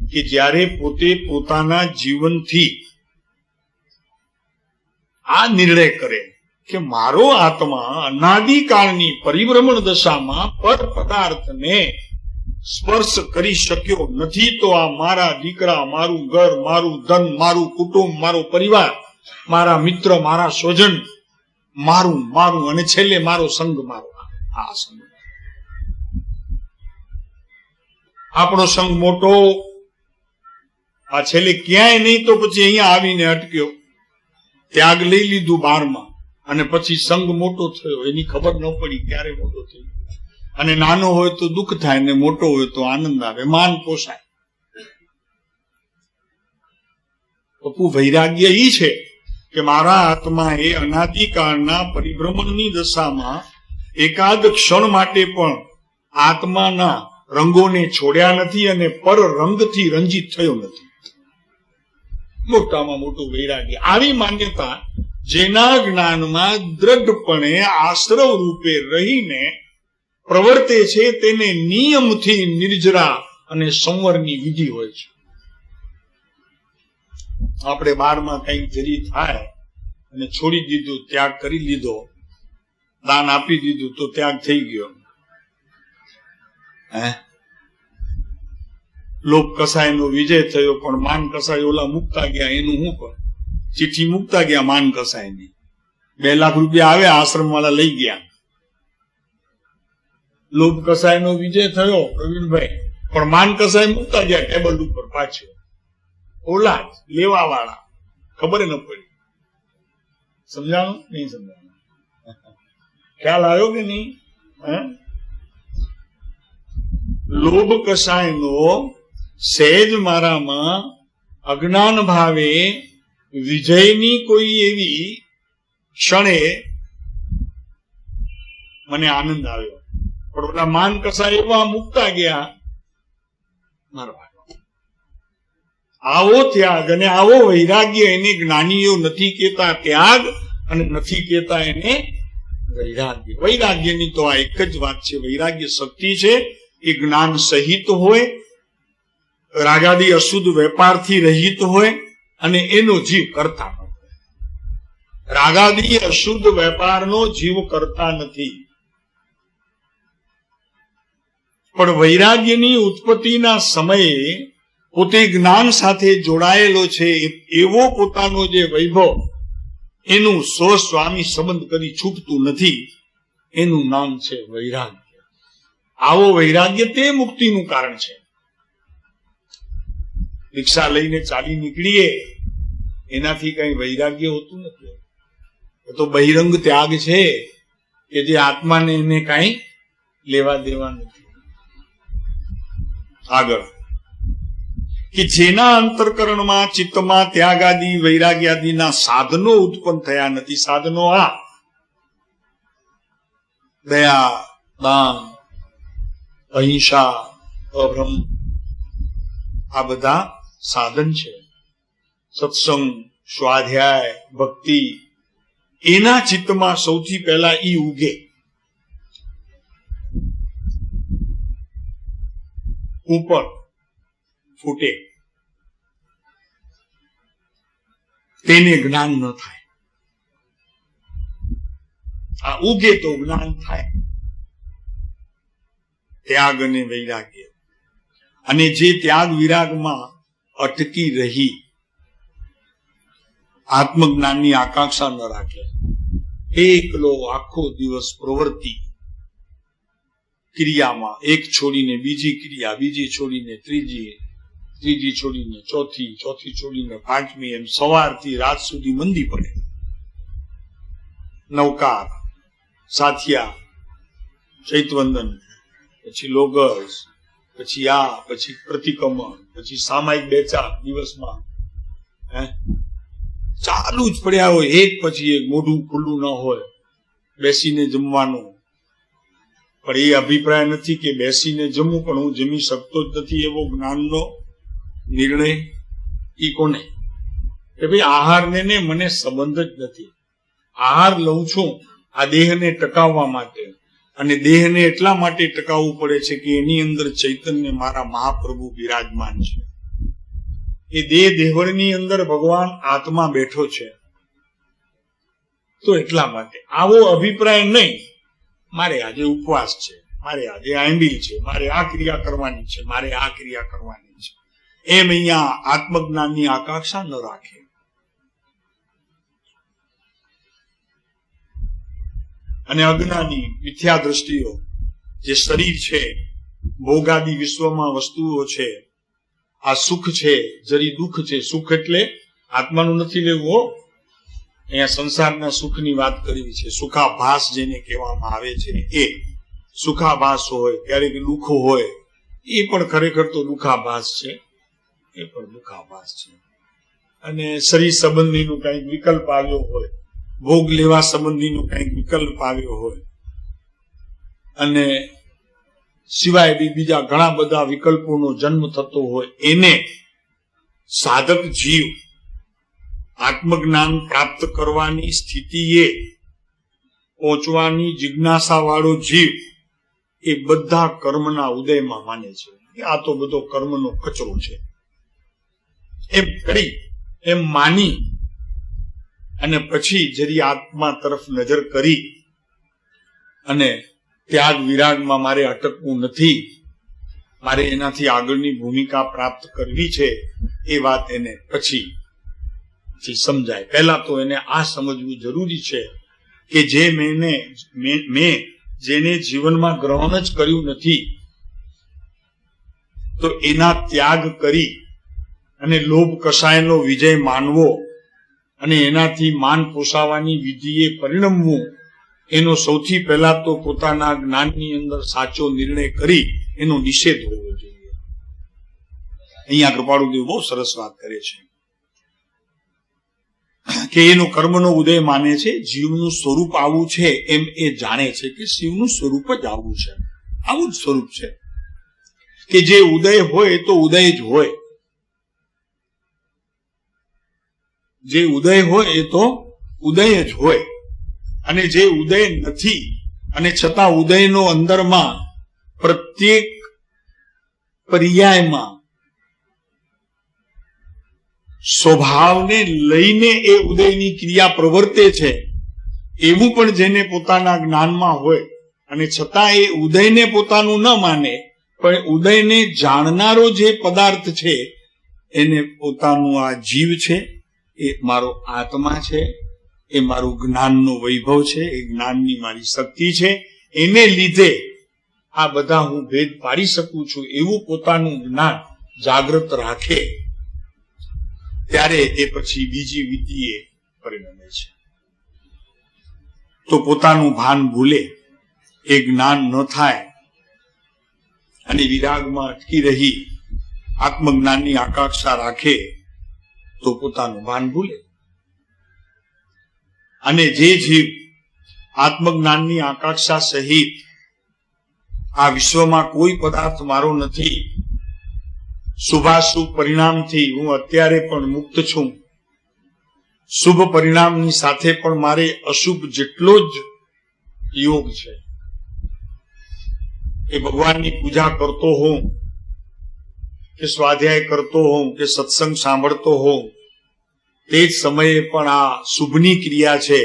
કે જ્યારે પોતે પોતાના જીવનથી આ નિર્ણય કરે કે મારો આત્મા અનાદિકાળની પરિભ્રમણ દશામાં પર પદાર્થને સ્પર્શ કરી શક્યો નથી, તો આ મારા દીકરા, મારું ઘર, મારું ધન, મારું કુટુંબ, મારો પરિવાર, મારા મિત્ર, મારા સ્વજન, મારું અને છેલ્લે મારો સંગ, મારો આ સંગ. આપણો સંગ મોટો, આ છેલ્લે ક્યાંય નહીં તો પછી અહીંયા આવીને અટક્યો, ત્યાગ લઈ લીધું 12માં, અને પછી સંગ મોટો થયો, એની ખબર ન પડી ક્યારે મોટો થયો. અને નાનો હોય તો દુઃખ થાય, ને મોટો હોય તો આનંદ આવે, માન પોસાય. પપ્પુ વૈરાગ્ય ઈ છે કે મારા આત્મા એ અનાદિકાળના પરિભ્રમણની દશામાં એકાદ ક્ષણ માટે પણ આત્માના રંગોને છોડ્યા નથી અને પર રંગથી રંજિત થયો નથી. મોટામાં મોટું વૈરાગ્ય. આવી માન્યતા જેના જ્ઞાનમાં દ્રઢપણે આશ્રવ રૂપે રહીને પ્રવર્તે છે તેને નિયમથી નિર્જરા અને સંવરની વિધિ હોય છે. આપણે બારમાં કંઈક જરી થાય અને છોડી દીધું, ત્યાગ કરી લીધો, દાન આપી દીધું તો ત્યાગ થઈ ગયો. લોક કસાયનો વિજય થયો, પણ માન કસાય ઓલા મુકતા ગયા, એનું હું પણ ચિઠ્ઠી મુકતા ગયા માન કસાયની. 2 લાખ રૂપિયા આવે આશ્રમ વાળા લઈ ગયા. લોભ કસાયનો વિજય થયો પ્રવીણભાઈ, પણ માન કસાય મુકતા ગયા ટેબલ ઉપર પાછો. ઓલા જ લેવા વાળા, ખબર ન પડી. સમજાણું? નહીં સમજાણું? ખ્યાલ આવ્યો કે નહીં? લોભ કસાયનો સહેજ મારામાં અજ્ઞાન ભાવે વિજયની કોઈ એવી ક્ષણે મને આનંદ આવ્યો, પણ ઓલા માન કસાય એવા મુકતા ગયા મારવા. આવો ત્યાગ અને આવો વૈરાગ્ય એને જ્ઞાનીઓ નથી કહેતા ત્યાગ, અને નથી કહેતા એને વૈરાગ્ય. વૈરાગ્યની તો આ એક જ વાત છે. વૈરાગ્ય શક્તિ છે, એ જ્ઞાન સહિત હોય, રાગાદી અશુદ્ધ વેપારથી રહિત હોય, અને એનો જીવ કરતા નથી. રાગાદી અશુદ્ધ વેપારનો જીવ કરતા નથી, પણ વૈરાગ્યની ઉત્પત્તિના સમયે પોતે જ્ઞાન સાથે જોડાયેલો છે એવો પોતાનો જે વૈભવ, એનું સ્વસ્વામી સંબંધ કરી છૂટતું નથી, એનું નામ છે વૈરાગ્ય. આવો વૈરાગ્ય તે મુક્તિનું કારણ છે. રિક્ષા લઈને ચાલી નીકળીએ એનાથી કઈ વૈરાગ્ય હોતું નથી. એ તો બહિરંગ ત્યાગ છે કે જે આત્માને એને કઈ લેવા દેવા નથી. આગળ કે જેના અંતરકરણમાં ચિત્તમાં ત્યાગાદી વૈરાગ્યાદિના સાધનો ઉત્પન્ન થયા નથી. સાધનો આ દયા, દાન, અહિંસા, અભ્રમ, આ બધા સાધન છે. સત્સંગ, સ્વાધ્યાય, ભક્તિ, એના ચિત્તમાં સૌથી પહેલા ઈ ઉગે. ઉપર ફૂટે, તેને જ્ઞાન ન થાય. આ ઉગે તો જ્ઞાન થાય. ત્યાગ અને વૈરાગ્ય. અને જે ત્યાગ વિરાગમાં અટકી રહી આત્મજ્ઞાનની આકાંક્ષા ન રાખે, એકલો આખો દિવસ પ્રવૃત્તિ ક્રિયામાં, એક છોડીને બીજી ક્રિયા, બીજી છોડીને ત્રીજી, ત્રીજી છોડીને ચોથી, ચોથી છોડીને પાંચમી, એમ સવારથી રાત સુધી મંદી પડે. નવકાર, સાથિયા, ચૈતવંદન, પછી લોગસ, પછી આ, પછી પ્રતિક્રમણ, પછી સામાયિક 2-4 દિવસમાં ચાલુ જ પડ્યા હોય, એક પછી એક, મોઢું ખુલ્લું ન હોય, બેસીને જમવાનું. પણ એ અભિપ્રાય નથી કે બેસીને જમવું, પણ હું જમી શકતો જ નથી એવો જ્ઞાનનો નિર્ણય. ઈ કોને? કે ભાઈ આહારને ને મને સંબંધ જ નથી. આહાર લઉં છું આ દેહને ટકાવવા માટે, અને દેહને એટલા માટે ટકાવવું પડે છે કે એની અંદર ચૈતન્ય મારા મહાપ્રભુ બિરાજમાન છે. એ દેહની અંદર ભગવાન આત્મા બેઠો છે. તો એટલા માટે આવો અભિપ્રાય નહીં, મારે આજે ઉપવાસ છે, મારે આજે આંબીલ છે, મારે આ ક્રિયા કરવાની છે, મારે આ ક્રિયા કરવાની છે, એમ અહીંયા આત્મજ્ઞાનની આકાંક્ષા ન રાખે. અને અજ્ઞાની મિથ્યા દ્રષ્ટિઓ, જે શરીર છે, ભોગાદી વિશ્વમાં વસ્તુઓ છે, આ સુખ છે, જરી દુઃખ છે. સુખ એટલે આત્માનું નથી લેવું. અહીંયા સંસારના સુખની વાત કરવી છે. સુખાભાસ જેને કહેવામાં આવે છે, એ સુખાભાસ હોય, ક્યારેક દુઃખ હોય, એ પણ ખરેખર તો દુઃખાભાસ છે, એ પણ દુઃખાભાસ છે. અને શરીર સંબંધીનું કંઈક વિકલ્પ આવ્યો હોય, ભોગ લેવા સંબંધીનો કંઈક વિકલ્પ આવ્યો હોય, અને સિવાય બીજા ઘણા બધા વિકલ્પોનો જન્મ થતો હોય, એને સાધક જીવ આત્મજ્ઞાન પ્રાપ્ત કરવાની સ્થિતિએ પહોંચવાની જિજ્ઞાસા વાળો જીવ એ બધા કર્મના ઉદયમાં માને છે કે આ તો બધો કર્મનો કચરો છે એમ કરી એમ માની અને પછી જરી આત્મા તરફ નજર કરી અને ત્યાગ વિરાગમાં મારે અટકવું નથી, મારે એનાથી આગળની ભૂમિકા પ્રાપ્ત કરવી છે, એ વાત એને પછી સમજાય. પહેલા તો એને આ સમજવું જરૂરી છે કે જે મેં જેને જીવનમાં ગ્રહણ જ કર્યું નથી તો એના ત્યાગ કરી અને લોભ કસાયનો વિજય માનવો અને એનાથી માન પોસાવાની વિધિએ પરિણમવું, એનો સૌથી પહેલા તો પોતાના જ્ઞાનની અંદર સાચો નિર્ણય કરી એનો નિષેધ હોવો જોઈએ. અહીંયા કૃપાળુદેવ બહુ સરસ વાત કરે છે કે એનો કર્મનો ઉદય માને છે, જીવનું સ્વરૂપ આવું છે એમ એ જાણે છે કે શિવનું સ્વરૂપ જ આવું છે, આવું જ સ્વરૂપ છે કે જે ઉદય હોય તો ઉદય જ હોય, જે ઉદય હોય એ તો ઉદય જ હોય, અને જે ઉદય નથી અને છતાં ઉદયનો અંદરમાં પ્રત્યેક પર્યાયમાં સ્વભાવને લઈને એ ઉદયની ક્રિયા પ્રવર્તે છે, એવું પણ જેને પોતાના જ્ઞાનમાં હોય અને છતાં એ ઉદયને પોતાનું ન માને પણ ઉદયને જાણનારો જે પદાર્થ છે એને પોતાનું આ જીવ છે, એ મારો આત્મા છે, એ મારું જ્ઞાનનો વૈભવ છે, એ જ્ઞાનની મારી શક્તિ છે, એને લીધે આ બધા હું ભેદ પાડી શકું છું એવું પોતાનું જ્ઞાન જાગૃત રાખે ત્યારે એ પછી બીજી વિધિએ પરિણમે છે. તો પોતાનું ભાન ભૂલે, એ જ્ઞાન ન થાય અને વિરાગમાં અટકી રહી આત્મજ્ઞાનની આકાંક્ષા રાખે તો પોતાનું ભાન ભૂલે. અને જે જીવ આત્મજ્ઞાનની આકાંક્ષા સહિત આ વિશ્વમાં કોઈ પદાર્થ મારો નથી, શુભાશુભ પરિણામથી હું અત્યારે પણ મુક્ત છું, શુભ પરિણામની સાથે પણ મારે અશુભ જેટલો જ યોગ છે, એ ભગવાનની પૂજા કરતો હોઉં કે સ્વાધ્યાય કરતો હોઉં કે સત્સંગ સાંભળતો હોઉં, તે જ સમયે પણ આ શુભની ક્રિયા છે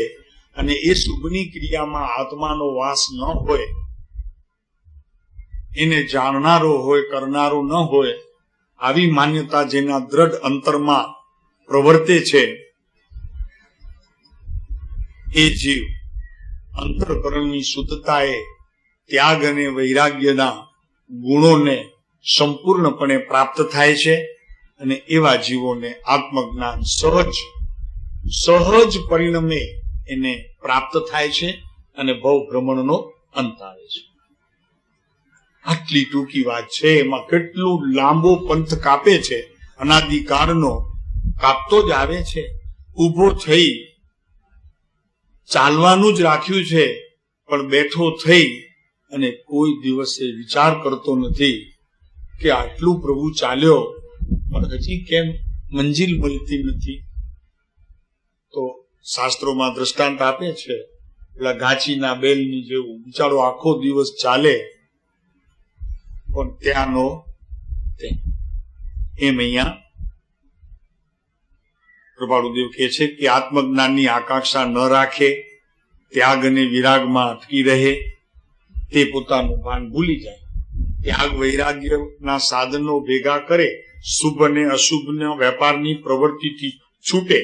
અને એ શુભની ક્રિયામાં આત્માનો વાસ ન હોય, એને જાણનારો હોય, કરનારો ન હોય, આવી માન્યતા જેના દ્રઢ અંતરમાં પ્રવર્તે છે એ જીવ અંતઃકરણની શુદ્ધતાએ ત્યાગ અને વૈરાગ્યના ગુણોને સંપૂર્ણપણે પ્રાપ્ત થાય છે અને એવા જીવોને આત્મજ્ઞાન સહજ પરિણમે એને પ્રાપ્ત થાય છે અને ભવભ્રમણનો અંત આવે છે. આટલી ટૂંકી વાત છે, એમાં કેટલું લાંબો પંથ કાપે છે, અનાદિકાળનો કાપતો જ આવે છે. ઊભો થઈ ચાલવાનું જ રાખ્યું છે પણ બેઠો થઈ અને કોઈ દિવસે વિચાર કરતો નથી કે આટલું પ્રભુ ચાલ્યો પણ હજી કેમ મંજિલ મળતી નથી. તો શાસ્ત્રોમાં દ્રષ્ટાંત આપે છે પેલા ગાંચીના બેલની જેવું, બિચારો આખો દિવસ ચાલે પણ ત્યાંનો એમ અહીંયા કૃપાળુદેવ કહે છે કે આત્મજ્ઞાનની આકાંક્ષા ન રાખે, ત્યાગ અને વિરાગમાં અટકી રહે, તે પોતાનું ભાન ભૂલી જાય, ત્યાગ વૈરાગ્યના સાધનો ભેગા કરે, શુભ અને અશુભના વેપારની પ્રવૃત્તિથી છૂટે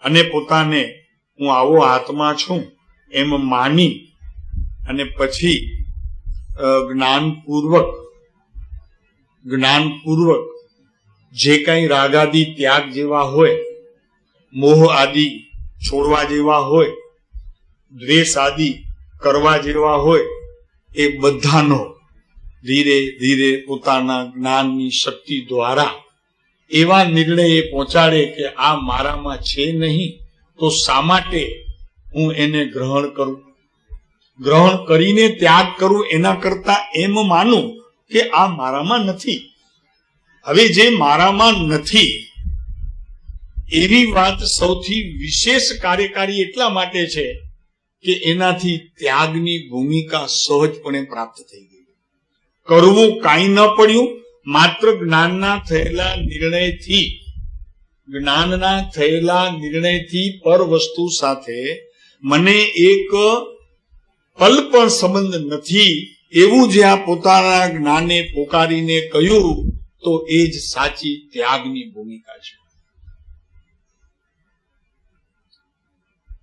અને પોતાને હું આવો આત્મા છું એમ માની અને પછી જ્ઞાનપૂર્વક જે કઈ રાગાદી ત્યાગ જેવા હોય, મોહ આદિ છોડવા જેવા હોય, દ્વેષ આદિ કરવા જેવા હોય, એ બધાનો ધીરે ધીરે પોતાના જ્ઞાનની શક્તિ દ્વારા એવા નિર્ણયે પહોંચાડે કે આ મારામાં છે નહીં તો શા માટે હું એને ગ્રહણ કરું, ગ્રહણ કરીને ત્યાગ કરું એના કરતા એમ માનું કે આ મારામાં નથી. હવે જે મારામાં નથી એવી વાત સૌથી વિશેષ કાર્યકારી એટલા માટે છે કે એનાથી ત્યાગની ભૂમિકા સહજપણે પ્રાપ્ત થઈ ગઈ. કરવું કાંઈ ન પડ્યું, માત્ર જ્ઞાનના થયેલા નિર્ણયથી પર વસ્તુ સાથે મને એક પલ પણ સંબંધ નથી, એવું જે આ પોતાના જ્ઞાને પોકારીને કહ્યું, તો એ જ સાચી ત્યાગની ભૂમિકા છે.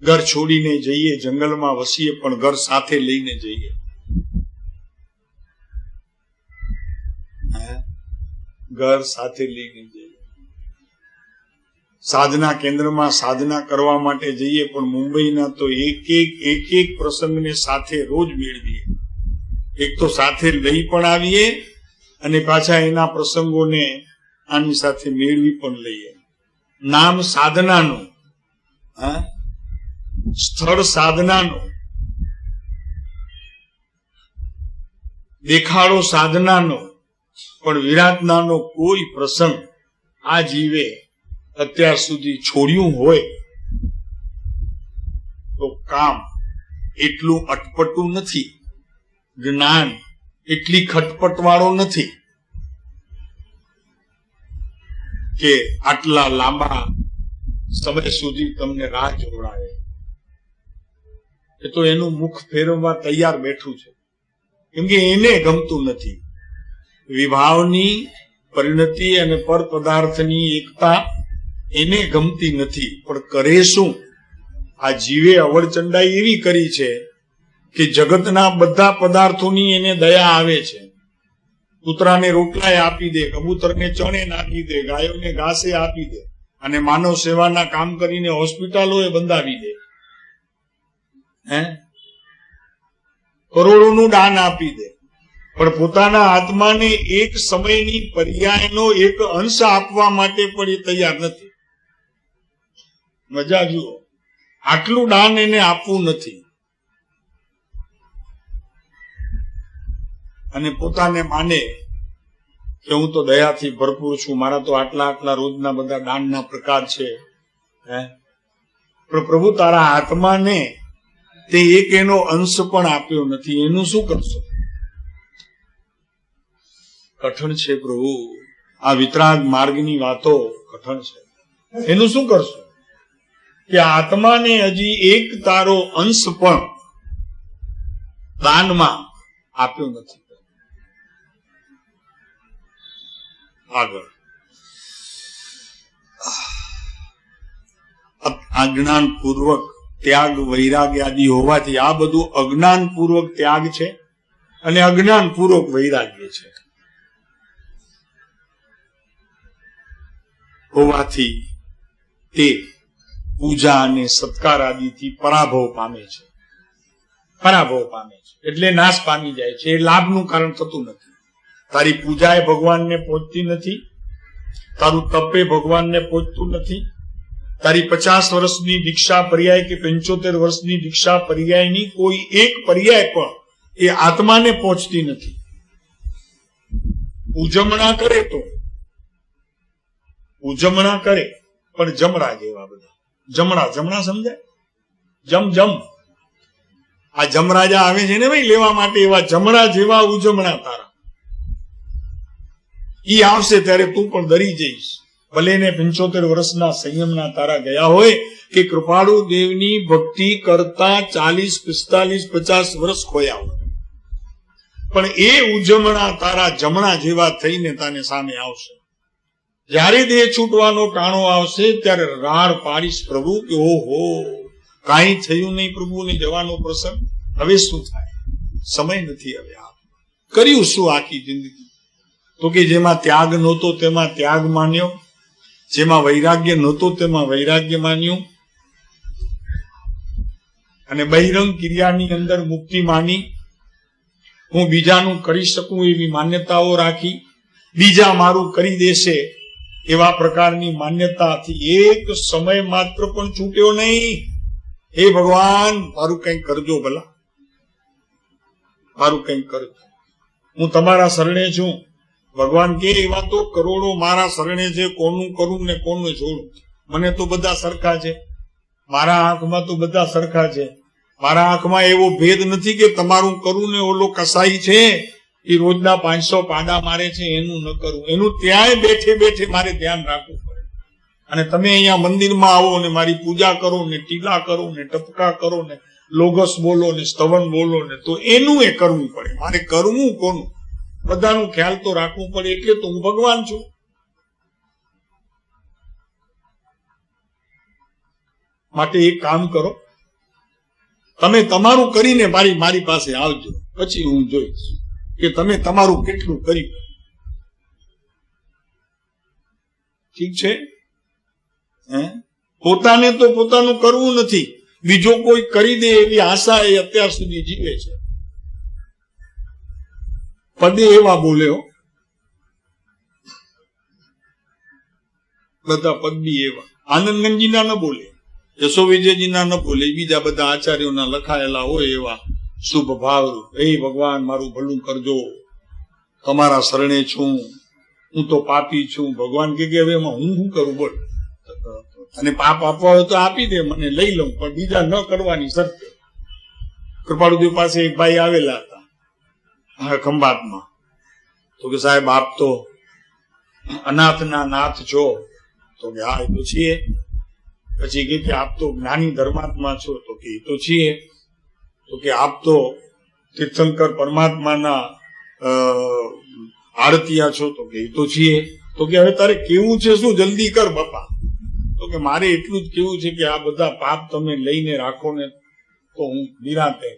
ઘર છોડીને જઈએ, જંગલમાં વસીએ, પણ ઘર સાથે લઈને જઈએ. ઘર સાથે લઈને જઈએ. સાધના કેન્દ્રમાં સાધના કરવા માટે જઈએ, પણ મુંબઈના તો એક પ્રસંગને સાથે રોજ મેળવીએ. એક તો સાથે લઈ પણ આવીએ અને પાછા એના પ્રસંગોને આની સાથે મેળવી પણ લઈએ. નામ સાધનાનું, સ્થળ સાધનાનું, દેખાડો સાધનાનો, પણ વિરાટનાનો કોઈ પ્રસંગ આ જીવે અત્યાર સુધી છોડ્યું હોય તો કામ એટલું અટપટું નથી, જ્ઞાન એટલી ખટપટ વાળો નથી કે આટલા લાંબા સમય સુધી તમને રાહ જોડાવે. એ તો એનું મુખ ફેરવવા તૈયાર બેઠું છે, કેમ કે એને ગમતું નથી. વિભાવની પરિણતિ અને પર પદાર્થની એકતા એને ગમતી નથી, પણ કરે શું? આ જીવે અવળચંડાઈ એવી કરી છે કે જગતના બધા પદાર્થોની એને દયા આવે છે. કૂતરાને રોટલાએ આપી દે, કબૂતરને ચણે નાખી દે, ગાયોને ઘાસે આપી દે, અને માનવ સેવાના કામ કરીને હોસ્પિટલોએ બંધાવી દે, કરોડોનું દાન આપી દે, પણ પોતાના આત્માને એક સમયની પર્યાયનો એક અંશ આપવા માટે પણ એ તૈયાર નથી. મજા જુઓ, આટલું દાન એને આપવું નથી, અને પોતાને માને કે હું તો દયાથી ભરપૂર છું, મારા તો આટલા રોજના બધા દાનના પ્રકાર છે. પણ પ્રભુ તારા આત્માને તે એક એનો અંશ પણ આપ્યો નથી, એનું શું કરશો? કઠણ છે પ્રભુ, આ વિતરાગ માર્ગની વાતો કઠણ છે. એનું શું કરશો કે આત્માને હજી એક તારો અંશ પણ દાનમાં આપ્યો નથી. આગળ અજ્ઞાન પૂર્વક ત્યાગ વૈરાગ્ય આદિ હોવાથી આ બધું અજ્ઞાન પૂર્વક ત્યાગ છે અને અજ્ઞાન પૂર્વક વૈરાગ્ય છે હોવાથી તે પૂજા અને સત્કાર આદિથી પરાભવ પામે છે. એટલે નાશ પામી જાય છે. એ લાભનું કારણ થતું નથી. તારી પૂજા એ ભગવાનને પહોંચતી નથી, તારું તપે ભગવાનને પહોંચતું નથી, તારી 50 વર્ષની દીક્ષા પર્યાય કે 75 વર્ષની દીક્ષા પર્યાયની કોઈ એક પર્યાય પણ એ આત્માને પહોંચતી નથી. ઉજમણા કરે પણ જમણા જેવા બધા જમણા સમજાય? જમ આ જમરાજા આવે છે ને ભાઈ લેવા માટે, એવા જમણા જેવા ઉજમણા તારા. ઈ આવશે ત્યારે તું પણ ડરી જઈશ. ભલે ને 75 વર્ષના સંયમના તારા ગયા હોય કે કૃપાળુ દેવની ભક્તિ કરતા 40, 45, 50 વર્ષ ખોયા હોય, પણ એ ઉજમણા તારા જમણા જેવા થઈને તાને સામે આવશે. જયારે દેહ છૂટવાનો ટાણો આવશે ત્યારે રાડ પાડીશ પ્રભુ કે ઓહો કાંઈ થયું નહીં પ્રભુને જવાનો પ્રસંગ, હવે શું થાય? સમય નથી. હવે આ કર્યું શું આખી જિંદગી? તો કે જેમાં ત્યાગ નહોતો તેમાં ત્યાગ માન્યો, જેમાં વૈરાગ્ય નહોતો તેમાં વૈરાગ્ય માન્યું, અને બહિરંગ ક્રિયાની અંદર મુક્તિ માની, હું બીજાનું કરી શકું એવી માન્યતાઓ રાખી, બીજા મારું કરી દેશે એવા પ્રકારની માન્યતાથી એક સમય માત્ર પણ છૂટ્યો નહીં. હે ભગવાન મારું કંઈક કરજો, ભલા મારું કંઈક કરજો, હું તમારા શરણે છું. ભગવાન કે એવા તો કરોડો મારા શરણે છે, કોનું કરું ને કોનું છોડું. મને તો બધા સરખા છે, મારા આંખમાં તો બધા સરખા છે. મારા આંખમાં એવો ભેદ નથી કે તમારું કરવું ને ઓલો કસાઈ છે એ રોજના 500 પાડા મારે છે એનું ન કરવું. એનું ત્યાંય બેઠે બેઠે મારે ધ્યાન રાખવું પડે. અને તમે અહીંયા મંદિરમાં આવો ને મારી પૂજા કરો ને ટીલા કરો ને ટપકા કરો ને લોગસ બોલો ને સ્તવન બોલો ને તો એનું એ કરવું પડે. મારે કરવું કોનું? બધાનું ખ્યાલ તો રાખવું પડે. એટલે તો હું ભગવાન છું. માટે એક કામ કરો, તમે તમારું કરીને મારી પાસે આવજો, પછી હું જોઈશ કે તમે તમારું કેટલું કર્યું. ઠીક છે? પોતાને તો પોતાનું કરવું નથી, બીજો કોઈ કરી દે એવી આશા એ અત્યાર સુધી જીવે છે. પદે એવા બોલ્યો, બધા પદબી એવા. આનંદગંજીના ન બોલે, યશો વિજયજીના ન બોલે, બીજા બધા આચાર્યોના લખાયેલા હોય એવા શુભ ભાવ. એ ભગવાન મારું ભલું કરજો, તમારા શરણે છું, હું તો પાપી છું. ભગવાન કે હવે એમાં હું શું કરું? બોલ, અને પાપ આપવા હોય તો આપી દે, મને લઈ લઉં, પણ બીજા ન કરવાની શરત. કૃપાળુદેવ પાસે એક ભાઈ આવેલા હતા ખંભાતમાં. તો કે સાહેબ આપ તો અનાથના નાથ છો. તો કે હા એ તો છીએ. પછી કે આપ તો જ્ઞાની ધર્માત્મા છો. તો કે એ તો છીએ. તો કે આપ તો તીર્થંકર પરમાત્માના આરતિયા છો. તો કે એ તો છીએ. તો કે હવે તારે કેવું છે શું? જલ્દી કર બાપા. તો કે મારે એટલું જ કેવું છે કે આ બધા પાપ તમે લઈને રાખો ને તો હું નિરાંતે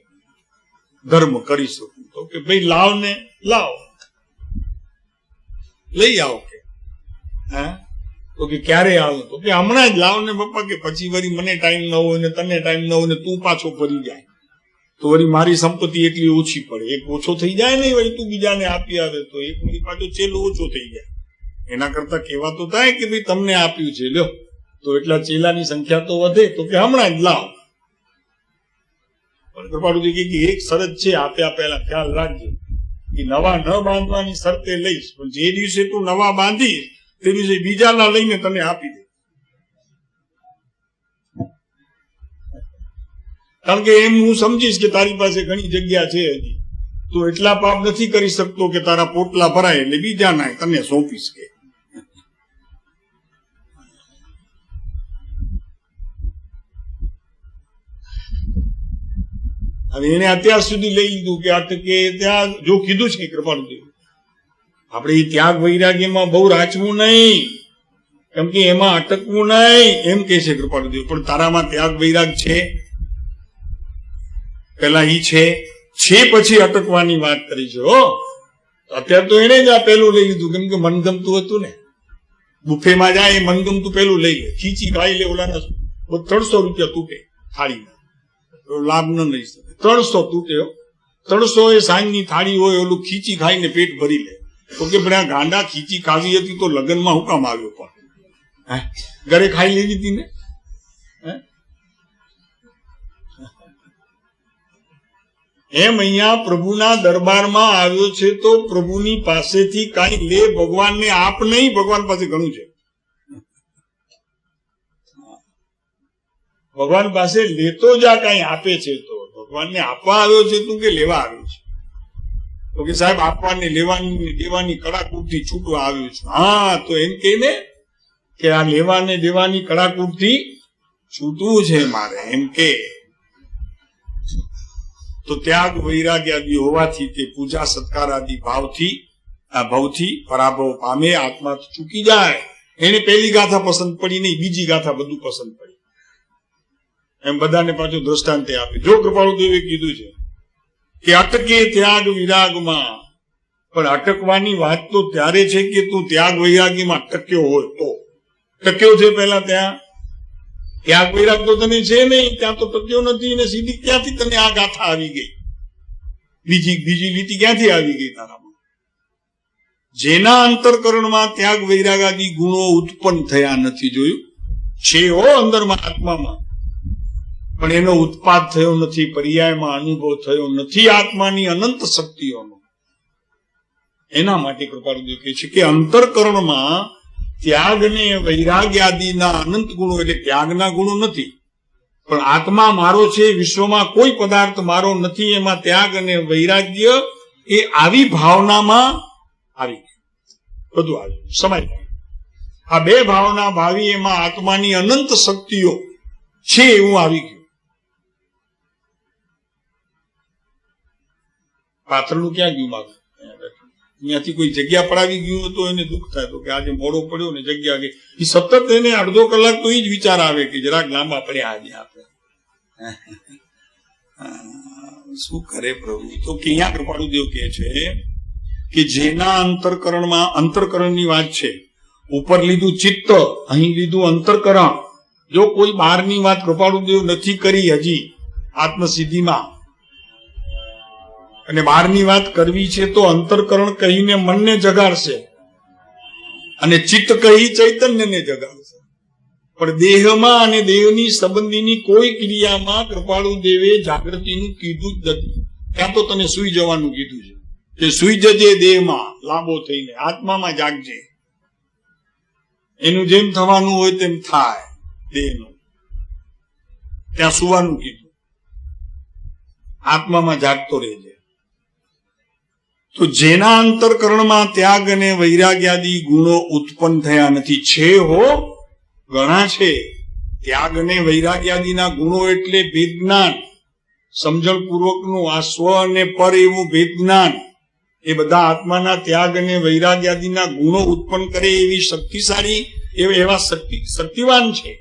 ધર્મ કરી શકું. તો કે ભાઈ લાવ ને લાવ, લઈ આવો. કે હા? તો કે ક્યારે આવું? તો કે હમણાં જ લાવ ને બાપા. કે પછી વળી મને ટાઈમ ન હોય ને તને ટાઈમ ન હોય ને તું પાછો ફરી જાય તો વળી મારી સંપત્તિ એટલી ઓછી પડે. એક ઓછો થઈ જાય ને વળી તું બીજાને આપી આવે તો એક વળી પાછો ચેલો ઓછો થઈ જાય. એના કરતા કહેવા તો થાય કે ભાઈ તમને આપ્યું છે લ્યો, તો એટલા ચેલાની સંખ્યા તો વધે. તો કે હમણાં જ લાવ. પણ કૃપાળુજી કે એક શરત છે, આપ્યા પહેલા ખ્યાલ રાખજે કે નવા ન બાંધવાની શરતે લઈશ, પણ જે દિવસે તું નવા બાંધીશ તે દિવસે બીજાના લઈને તને આપી દે. કારણ કે એમ હું સમજીશ કે તારી પાસે ઘણી જગ્યા છે હજી, તો એટલા પાપ નથી કરી શકતો કે તારા પોટલા ભરાય એટલે બીજાના તને સોંપીશ. કે અને એને અત્યાર સુધી લઈ લીધું કે અટકે ત્યાં જો કીધું છે કૃપાળુદેવ આપણે એ ત્યાગ વૈરાગ્યમાં બહુ રાચવું નહીં, કેમ કે એમાં અટકવું નહીં એમ કે છે કૃપાળુદેવ. પણ તારામાં ત્યાગ વૈરાગ છે? પેલા ઈ છે પછી અટકવાની વાત કરી છે. હો અત્યારે તો એને જ આ પેલું લઈ લીધું, કેમ કે મનગમતું હતું ને. બુફેમાં જાય એ મનગમતું પેલું લઈ લે, ખીચી ખાઈ લે. ઓલાના 300 રૂપિયા તૂટે થાળીના, લાભ ન લઈ શકે. 300 તૂટે. 300 એ સાંજની થાળી હોય, ઓલું ખીચી ખાઈને પેટ ભરી લે. તો કે ભાઈ આ ગાંડા ખીચી ખાવી હતી તો લગ્નમાં હું કામ આવ્યો? પણ ઘરે ખાઈ લેવી હતી ને. એમ અહીંયા પ્રભુના દરબારમાં આવ્યો છે તો પ્રભુની પાસેથી કઈ લે. ભગવાનને આપ નહીં, ભગવાન પાસે ઘણું છે. ભગવાન પાસે લેતો જા, કઈ આપે છે તો. ભગવાનને આપવા આવ્યો છે તું કે લેવા આવ્યો છે? તો કે સાહેબ આપવાને લેવાની દેવાની કડાકૂટથી છૂટવા આવ્યો છું. હા તો એમ કે ને કે આ લેવાને દેવાની કડાકૂટથી છૂટવું છે મારે, એમ કે. તો ત્યાગ વૈરાગ્ય આદિ હોવાથી તે પૂજા સત્કાર આદિ ભાવથી આ ભાવથી પરાભવ પામે, આત્મા ચૂકી જાય. એને પહેલી ગાથા પસંદ પડી નહીં, બીજી ગાથા બધું પસંદ પડી. એમ બધાને પાછું દ્રષ્ટાંતે આપે. જો કૃપાળુદેવે કીધું છે કે અટકે ત્યાગ વિરાગમાં, પણ અટકવાની વાત તો ત્યારે છે કે તું ત્યાગ વૈરાગ્યમાં ટક્યો હોય તો. ટક્યો છે પેલા ત્યાં? ત્યાગ વૈરાગ તો તને છે નહીં, ત્યાં તો ટક્યો નથી. ને સીધી ક્યાંથી તને આ ગાથા આવી ગઈ? બીજી લીટી ક્યાંથી આવી ગઈ તારામાં? જેના અંતરકરણમાં ત્યાગ વૈરાગાદી ગુણો ઉત્પન્ન થયા નથી. જોયું છે હો અંદરમાં આત્મામાં, પણ એનો ઉત્પાદ થયો નથી, પર્યાયમાં અનુભવ થયો નથી આત્માની અનંત શક્તિઓનો. એના માટે કૃપાળુદેવ કહે છે કે અંતરકરણમાં ત્યાગ ને વૈરાગ્ય આદિના અનંત ગુણો, એટલે ત્યાગના ગુણો નથી, પણ આત્મા મારો છે, વિશ્વમાં કોઈ પદાર્થ મારો નથી, એમાં ત્યાગ અને વૈરાગ્ય એ આવી ભાવનામાં આવી ગયું, બધું આવ્યું સમય. આ બે ભાવના ભાવી એમાં આત્માની અનંત શક્તિઓ છે એવું આવી ગયું. પાથરનું ક્યાં ગયું મારું? અહીંયાથી કોઈ જગ્યા પડાવી ગયું તો એને દુઃખ થાય, તો કે આજે મોડો પડ્યો ને જગ્યા ગઈ. એ સતત એને અડધો કલાક તો એ જ વિચાર આવે કે જરાક લાંબા પડ્યા આજે આપણે. શું કરે પ્રભુ? તો કે અહીંયા કૃપાળુદેવ કહે છે કે જેના અંતરકરણની વાત છે, ઉપર લીધું ચિત્ત, અહીં લીધું અંતરકરણ. જો કોઈ બહારની વાત કૃપાળુદેવ નથી કરી હજી આત્મસિદ્ધિમાં, અને બહારની વાત કરવી છે તો અંતરકરણ કહીને મનને જગાડશે, અને ચિત્ત કહી ચૈતન્યને જગાડશે. પણ દેહમાં અને દેહની સંબંધીની કોઈ ક્રિયામાં કૃપાળુદેવે જાગૃતિનું કીધું જ નથી. ત્યાં તો તને સુઈ જવાનું કીધું છે કે સુઈ જજે દેહમાં લાંબો થઈને, આત્મામાં જાગજે. એનું જેમ થવાનું હોય તેમ થાય દેહનું, ત્યાં સુવાનું કીધું, આત્મામાં જાગતો રહેજે. તો જેના અંતરકરણમાં ત્યાગ અને વૈરાગ્યાદી ગુણો ઉત્પન્ન થયા નથી. છે હો, ઘણા છે. ત્યાગ અને વૈરાગ્યાદીના ગુણો એટલે ભેદ જ્ઞાન, સમજણપૂર્વકનું આ સ્વ અને પર એવું ભેદ જ્ઞાન. એ બધા આત્માના ત્યાગ અને વૈરાગ્યાદીના ગુણો ઉત્પન્ન કરે એવી શક્તિશાળી, એવા શક્તિવાન છે.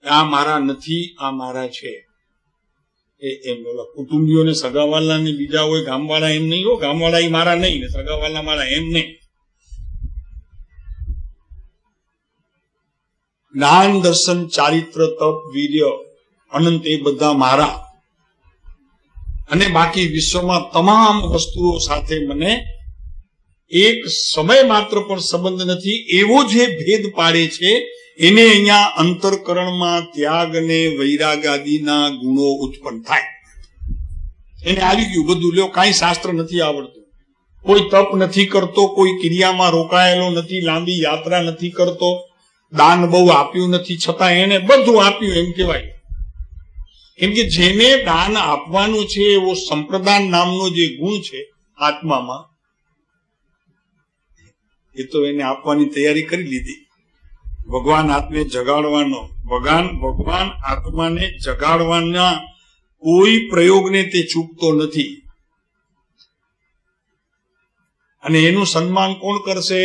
આ મારા નથી, આ મારા છે. એમ બોલો કુટુંબીઓને, સગાવાલા ને બીજા હોય, ગામવાળા એમ નહીં હો, ગામવાળા એ મારા નહીં ને સગાવાલા મારા એમ નહીં. જ્ઞાન, દર્શન, ચારિત્ર, તપ, વીર્ય, અનંત એ બધા મારા, અને બાકી વિશ્વમાં તમામ વસ્તુઓ સાથે મને એક સમય માત્ર પણ સંબંધ નથી. એવો જે ભેદ પાડે છે એને અહીંયા અંતરકરણમાં ત્યાગ અને વૈરાગ આદિના ગુણો ઉત્પન્ન થાય. એને આવી ગયું બધું. લ્યો, કાંઈ શાસ્ત્ર નથી આવડતું, કોઈ તપ નથી કરતો, કોઈ ક્રિયામાં રોકાયેલો નથી, લાંબી યાત્રા નથી કરતો, દાન બહુ આપ્યું નથી, છતાં એને બધું આપ્યું એમ કહેવાય. કેમ કે જેને દાન આપવાનું છે એવો સંપ્રદાન નામનો જે ગુણ છે આત્મામાં, એ તો એને આપવાની તૈયારી કરી લીધી. ભગવાન આત્માને જગાડવાનો, ભગવાન આત્માને જગાડવાના કોઈ પ્રયોગને તે ચૂકતો નથી. અને એનું સન્માન કોણ કરશે?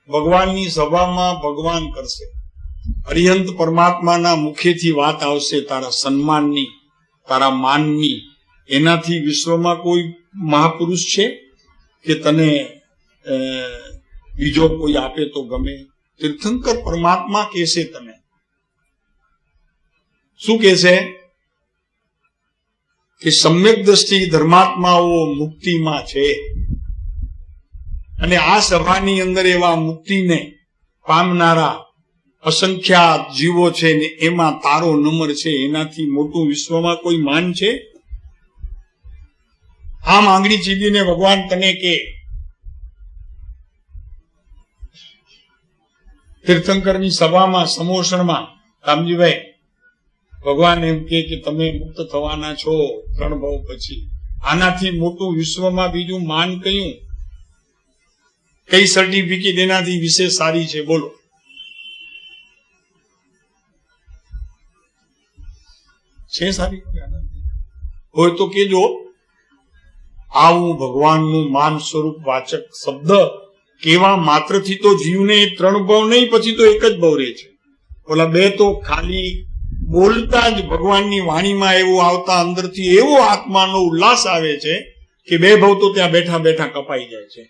ભગવાનની સભામાં ભગવાન કરશે. અરિહંત પરમાત્માના મુખેથી વાત આવશે તારા સન્માનની, તારા માનની. એનાથી વિશ્વમાં કોઈ મહાપુરુષ છે કે તને બીજો કોઈ આપે તો ગમે? તીર્થંકર પરમાત્મા કહેશે તને. શું કહેશે? કે સમ્યક દ્રષ્ટિ ધર્માત્માઓ મુક્તિમાં છે, અને આ સભાની અંદર એવા મુક્તિને પામનારા અસંખ્યાત જીવો છે ને એમાં તારો નંબર છે. એનાથી મોટું વિશ્વમાં કોઈ માન છે? આમ આંગળી ચીંધીને ભગવાન તને કે તીર્થંકરની સભામાં, સમોષણમાં, રામજીભાઈ ભગવાન એમ કે તમે મુક્ત થવાના છો 3 ભાવ પછી. આનાથી મોટું વિશ્વમાં બીજું માન કયું? કઈ સર્ટિફિકેટ એનાથી વિશેષ સારી છે? બોલો. છે સારી? હોય તો કેજો. આવું ભગવાનનું માન સ્વરૂપ વાચક શબ્દ કેવા માત્રથી તો જીવને 3 ભાવ નહીં, પછી તો એક જ ભાવ રહે છે. ઓલા 2 તો ખાલી બોલતા જ ભગવાનની વાણીમાં એવું આવતા અંદરથી એવો આત્માનો ઉલ્લાસ આવે છે કે 2 ભાવ તો ત્યાં બેઠા બેઠા કપાઈ જાય છે.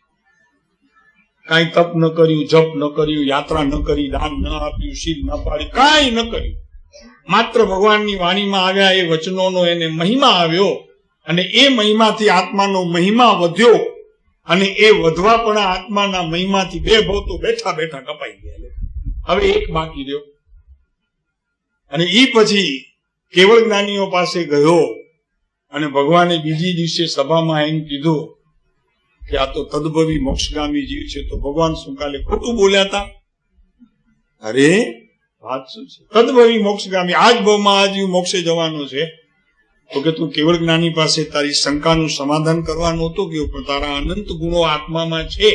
કાંઈ તપ ન કર્યું, જપ ન કર્યું, યાત્રા ન કરી, દાન ન આપ્યું, શીલ ન પાડી, કાંઈ ન કર્યું, માત્ર ભગવાનની વાણીમાં આવ્યા, એ વચનોનો એને મહિમા આવ્યો, અને એ મહિમાથી આત્માનો મહિમા વધ્યો, અને એ વધવા પણ આત્માના મહિમાથી 2 ભાવ તો બેઠા બેઠા કપાઈ ગયા. હવે એક બાકી રહ્યો, અને એ પછી કેવળ જ્ઞાનીઓ પાસે ગયો, અને ભગવાને બીજી દિવસે સભામાં એમ કીધું કે આ તો તદભવી મોક્ષગામી જીવ છે, તો ભગવાન શું કાલે ખોટું બોલ્યા હતા? અરે વાત શું છે? તદભવી મોક્ષગામી, આજ ભાવમાં આ જીવ મોક્ષે જવાનો છે. તો કે તું કેવળ જ્ઞાની પાસે તારી શંકાનું સમાધાન કરવાનું હતું કે પણ તારા અનંત ગુણો આત્મામાં છે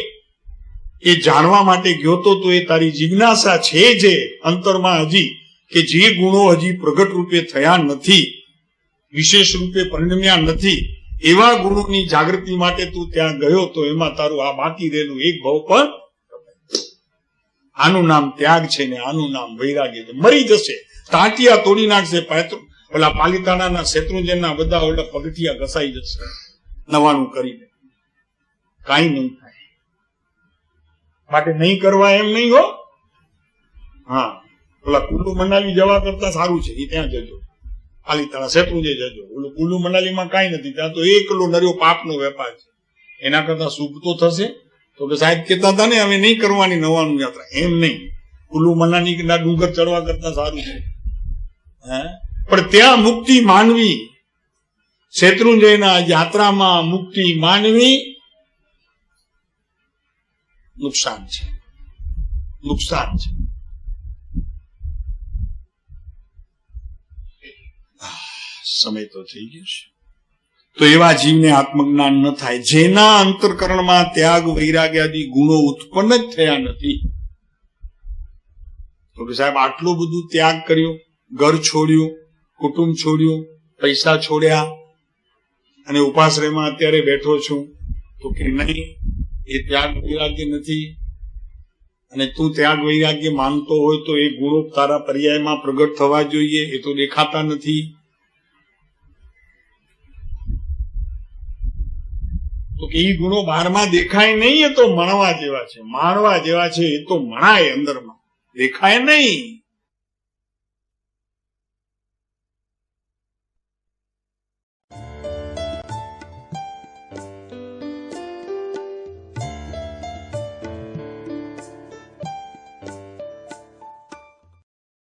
એ જાણવા માટે ગયો તો એ તારી જિજ્ઞાસા છે જે અંતરમાં હજી, કે જે ગુણો હજી પ્રગટ રૂપે થયા નથી, વિશેષ રૂપે પરિણમ્યા નથી, એવા ગુણોની જાગૃતિ માટે તું ત્યાં ગયો તો એમાં તારું આ બાકી રહેલું એક ભાવ પણ, આનું નામ ત્યાગ છે ને આનું નામ વૈરાગ્ય છે. મરી જશે, ટાંટિયા તોડી નાખશે, ઓલા પાલિતાણાના શેત્રુંજયના બધા ઓલા પગથિયા ઘસાઈ જશે નવાણું કરીને, કાંઈ નહીં થાય. માટે નહીં કરવા એમ નહીં હો. હા, ઓલા કુલ્લુ મનાલી જવા કરતા સારું છે, એ ત્યાં જજો, પાલિતાણા શેત્રુંજય જજો. ઓલું કુલ્લુ મનાલીમાં કાંઈ નથી, ત્યાં તો એકલો નર્યો પાપનો વેપાર છે. એના કરતા શુભ તો થશે. તો કે સાહેબ કહેતા હતા ને હવે નહીં કરવાની નવાનું યાત્રા, એમ નહીં, કુલ્લુ મનાલી ના ડુંગર ચડવા કરતા સારું છે. હે, પણ ત્યાં મુક્તિ માનવી, શેત્રુંજયના યાત્રામાં મુક્તિ માનવી નુકસાન છે, નુકસાન છે. સમય તો થઈ ગયો છે. તો એવા જીવને આત્મજ્ઞાન ન થાય જેના અંતરકરણમાં ત્યાગ વૈરાગ્યાદી ગુણો ઉત્પન્ન જ થયા નથી. તો કે સાહેબ આટલું બધું ત્યાગ કર્યો, ઘર છોડ્યું, કુટુંબ છોડ્યું, પૈસા છોડ્યા અને ઉપાશ્રયમાં અત્યારે બેઠો છું, તો કે નહીં, એ ત્યાગ વૈરાગ્ય નથી. અને તું ત્યાગ વૈરાગ્ય માનતો હોય તો એ ગુણો તારા પર્યાયમાં પ્રગટ થવા જોઈએ, એ તો દેખાતા નથી. તો કે એ ગુણો બહારમાં દેખાય નહીં, એ તો મણવા જેવા છે, માણવા જેવા છે, એ તો મણાય અંદરમાં, દેખાય નહીં.